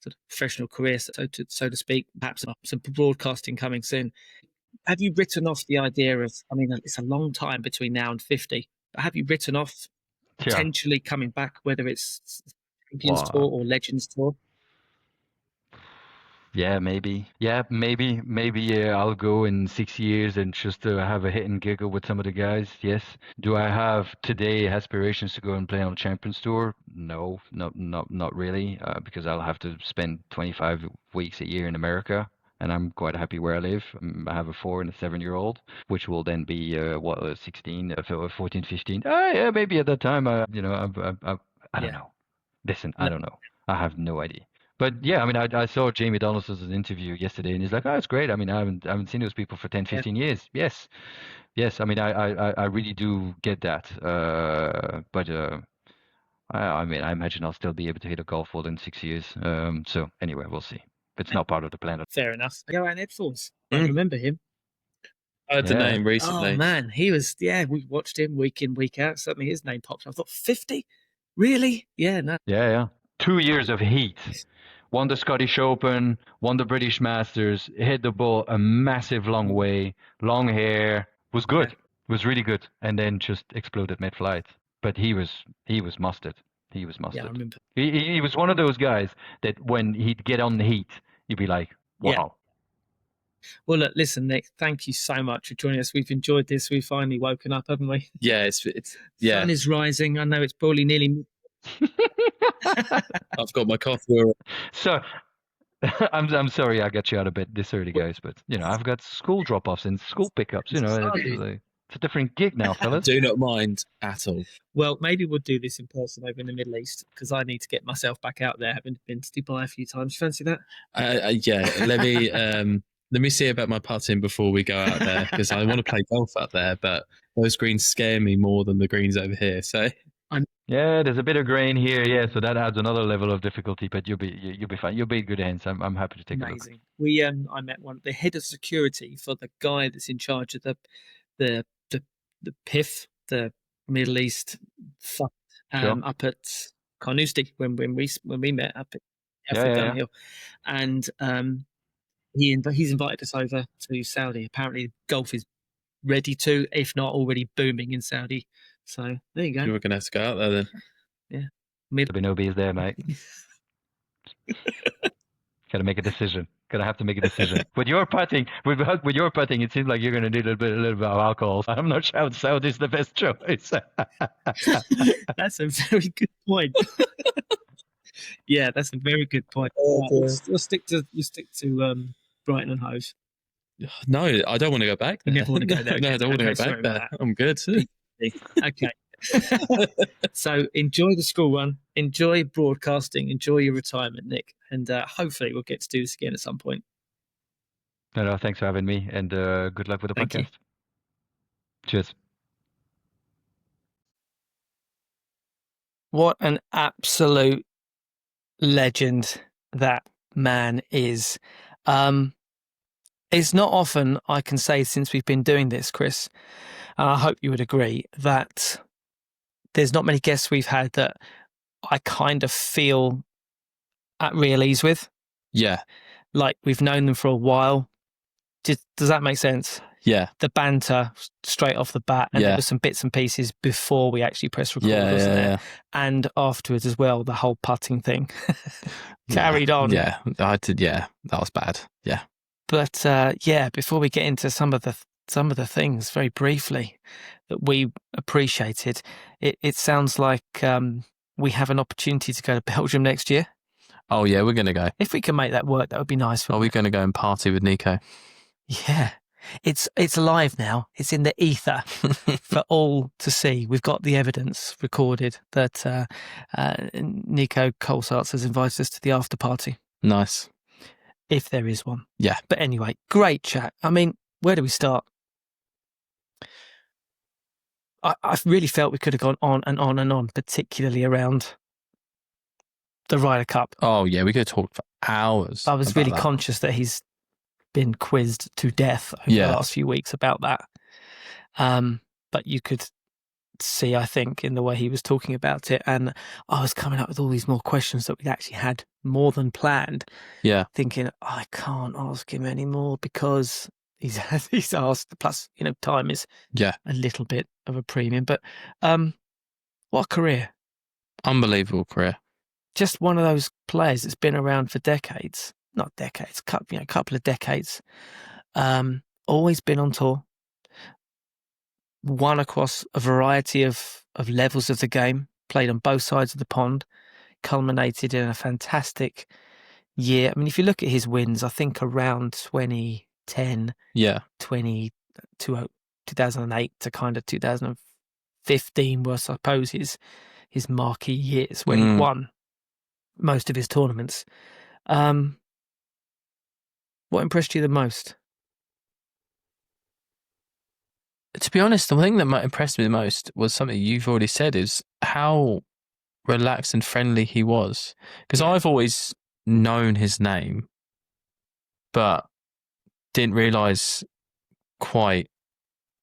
sort of professional career, so to speak, perhaps some broadcasting coming soon. Have you written off the idea of, I mean, it's a long time between now and 50, but have you written off potentially coming back, whether it's Champions Tour or Legends Tour? Yeah, maybe. I'll go in 6 years and just have a hit and giggle with some of the guys. Yes. Do I have today aspirations to go and play on a Champions Tour? No, not really, because I'll have to spend 25 weeks a year in America, and I'm quite happy where I live. I have a 4 and a 7-year-old, which will then be 16, 14, 15. Yeah, maybe at that time. I don't know. Listen, I don't know. I have no idea. But I mean, I saw Jamie Donaldson's interview yesterday, and he's like, "Oh, it's great. I mean, I haven't seen those people for 10, 15 years." Yes. I mean, I really do get that. But I mean, I imagine I'll still be able to hit a golf ball in 6 years. So anyway, we'll see. It's not part of the plan. Fair enough. Johan Edfords. I remember him. I heard the name recently. Oh man, he was. Yeah, we watched him week in, week out. Suddenly his name popped up. I thought, 50? Really? Yeah, no. Yeah. 2 years of heat. Won the Scottish Open, won the British Masters, hit the ball a massive long way, long hair, was good, was really good, and then just exploded mid-flight. But he was mustard. He was mustard. Yeah, I remember. He was one of those guys that when he'd get on the heat, you'd be like, wow. Yeah. Well, look, listen, Nick, thank you so much for joining us. We've enjoyed this. We've finally woken up, haven't we? Yeah, it's Sun is rising. I know it's probably nearly. I've got my coffee. So I'm sorry I got you out of bed this early, guys, but I've got school drop-offs and school pickups. It's a different gig now, fellas. Do not mind at all. Well, maybe we'll do this in person over in the Middle East, because I need to get myself back out there. Having been to Dubai a few times. Fancy that? Yeah. Let me see about my putting before we go out there, because I want to play golf out there, but those greens scare me more than the greens over here. So. Yeah, there's a bit of grain here, so that adds another level of difficulty. But you'll be fine. You'll be in good hands. I'm happy to take a look. We I met the head of security for the guy that's in charge of the PIF, the Middle East fund, up at Carnoustie when we met up at African Hill, and he's invited us over to Saudi. Apparently, golf is ready to, if not already booming in Saudi. So there you go. You're going to have to go out there then. Yeah. There'll be no bees there, mate. Gotta make a decision. Gonna have to make a decision. With your putting, it seems like you're gonna need a little bit of alcohol. I'm not sure Saudi is the best choice. That's a very good point. Yeah, that's a very good point. We'll stick to Brighton and Hove. No, I don't want to go back there. You never want to go there. No, I don't want to go back there. I'm good. Okay. So enjoy the school run, enjoy broadcasting, enjoy your retirement, Nick, and hopefully we'll get to do this again at some point. No, thanks for having me, and good luck with the podcast. Cheers. What an absolute legend that man is. It's not often I can say since we've been doing this, Kris, and I hope you would agree, that there's not many guests we've had that I kind of feel at real ease with. Yeah. Like we've known them for a while. Does that make sense? Yeah. The banter straight off the bat, and Yeah. there were some bits and pieces before we actually pressed record, Yeah. wasn't there? Yeah. And afterwards as well, the whole putting thing carried on. Yeah. I did. Yeah. That was bad. Yeah. But before we get into some of the things very briefly that we appreciated, it sounds like we have an opportunity to go to Belgium next year. Oh yeah, we're gonna go. If we can make that work, that would be nice. Are we going to go and party with Nico? Yeah, it's live now. It's in the ether for all to see. We've got the evidence recorded that Nico Colsaerts has invited us to the after party. Nice. If there is one. Yeah. But anyway, great chat. I mean, where do we start? I really felt we could have gone on and on and on, particularly around the Ryder Cup. Oh yeah, we could talk for hours. I was about really that. conscious that he's been quizzed to death over the last few weeks about that. But you could see, I think, in the way he was talking about it, and I was coming up with all these more questions that we'd actually had more than planned. Yeah. Thinking, I can't ask him anymore because he's asked. Plus, time is a little bit of a premium. But what a career! Unbelievable career. Just one of those players that's been around for decades. Not decades, couple of decades. Always been on tour. Won across a variety of levels of the game. Played on both sides of the pond. Culminated in a fantastic year. I mean, if you look at his wins, I think around 2010, 2008 to kind of 2015 were, I suppose, his marquee years when he won most of his tournaments. What impressed you the most? To be honest, the thing that might impress me the most was something you've already said, is how relaxed and friendly he was. Because I've always known his name, but didn't realise quite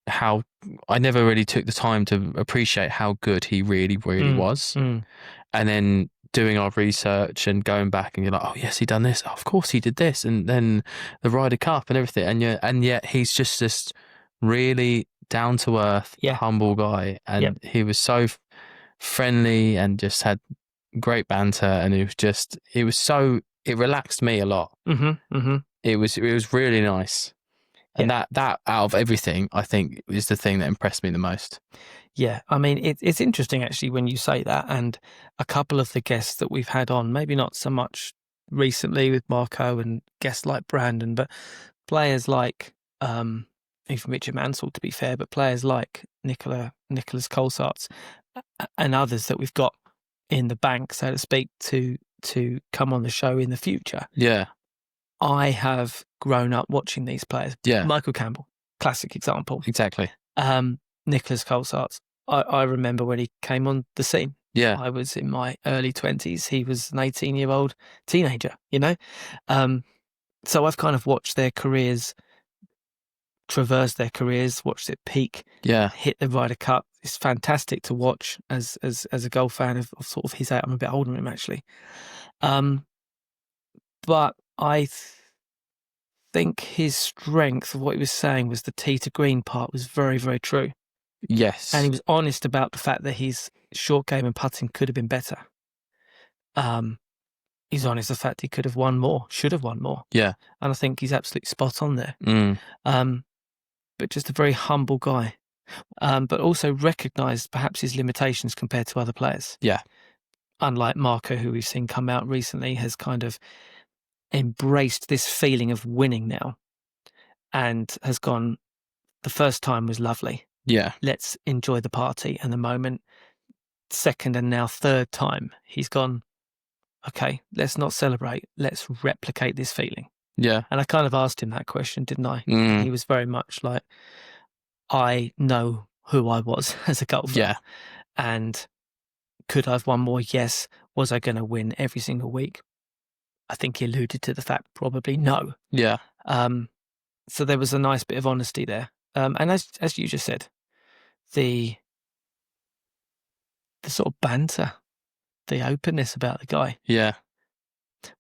how... I never really took the time to appreciate how good he really was. And then doing our research and going back, and you're like, oh yes, he done this. Oh, of course he did this, and then the Ryder Cup and everything. And yet he's just this really down to earth, humble guy, and he was so friendly and just had great banter, and it relaxed me a lot. It was really nice. And that out of everything, I think, is the thing that impressed me the most. Yeah, I mean, it's interesting actually when you say that, and a couple of the guests that we've had on, maybe not so much recently with Marco and guests like Brandon, but players like, even Richard Mansell, to be fair, but players like Nicolas Colsaerts and others that we've got in the bank, so to speak, to come on the show in the future. Yeah. I have grown up watching these players. Yeah. Michael Campbell, classic example. Exactly. Nicolas Colsaerts. I remember when he came on the scene. Yeah. I was in my early 20s. He was an 18-year-old teenager, So I've kind of watched their careers, traverse their careers, watched it peak, hit the Ryder Cup. It's fantastic to watch as a golf fan of sort of his age. I'm a bit older than him, actually. But I think his strength of what he was saying was the tee to green part was very, very true. Yes. And he was honest about the fact that his short game and putting could have been better. He's honest the fact he could have won more, should have won more. Yeah. And I think he's absolutely spot on there. But just a very humble guy. But also recognised perhaps his limitations compared to other players. Yeah. Unlike Marco, who we've seen come out recently, has kind of embraced this feeling of winning now and has gone, the first time was lovely. Yeah. Let's enjoy the party and the moment. Second and now third time, he's gone, okay, let's not celebrate. Let's replicate this feeling. Yeah. And I kind of asked him that question, didn't I? Mm. He was very much like, I know who I was as a golfer. Yeah. And could I have won more? Yes. Was I going to win every single week? I think he alluded to the fact probably no. Yeah. So there was a nice bit of honesty there. And as you just said, the sort of banter, the openness about the guy. Yeah.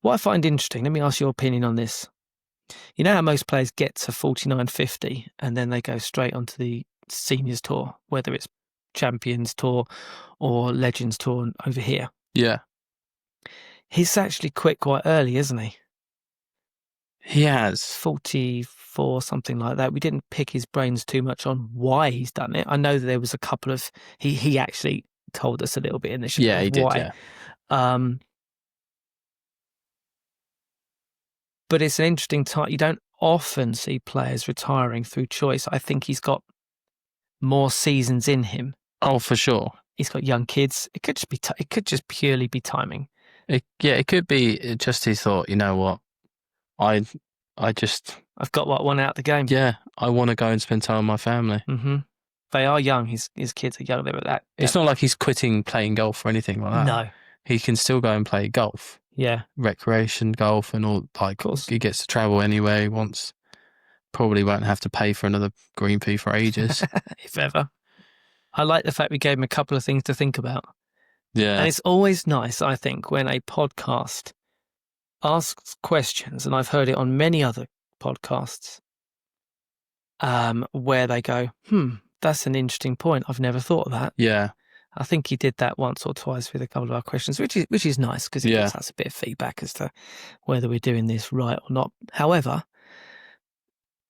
What I find interesting, let me ask your opinion on this. You know how most players get to 49, 50 and then they go straight onto the Seniors Tour, whether it's Champions Tour or Legends Tour over here. Yeah. He's actually quit quite early, isn't he? He has. 44, something like that. We didn't pick his brains too much on why he's done it. I know that there was a couple of... He actually told us a little bit in the show. Yeah, he did, why. yeah. But it's an interesting time. You don't often see players retiring through choice. I think he's got more seasons in him. Oh, for sure. He's got young kids. It could just be. It could just purely be timing. It could be just his thought. You know what? I've got what I want out of the game. Yeah, I want to go and spend time with my family. Mm-hmm. They are young. His kids are young. They're at that. It's not like he's quitting playing golf or anything like that. No. He can still go and play golf. Yeah. Recreation golf and all. Like, he gets to travel anywhere he wants. Probably won't have to pay for another green fee for ages. If ever. I like the fact we gave him a couple of things to think about. Yeah. And it's always nice, I think, when a podcast asks questions, and I've heard it on many other podcasts, where they go, that's an interesting point. I've never thought of that. Yeah. I think he did that once or twice with a couple of our questions, which is nice because it gives us a bit of feedback as to whether we're doing this right or not. However,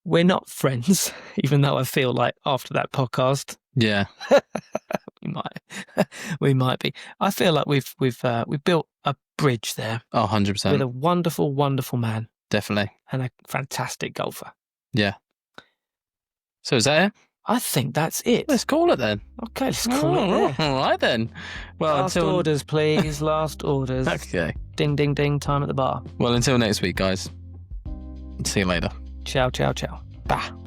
we're not friends, even though I feel like after that podcast, we might be. I feel like we've built a bridge there. Oh, 100%. With a wonderful, wonderful man. Definitely. And a fantastic golfer. Yeah. So is that it? I think that's it. Let's call it then. Okay, let's call it there. All right then. Well, last orders, please. Last orders. Okay. Ding, ding, ding. Time at the bar. Well, until next week, guys. See you later. Ciao, ciao, ciao. Bah.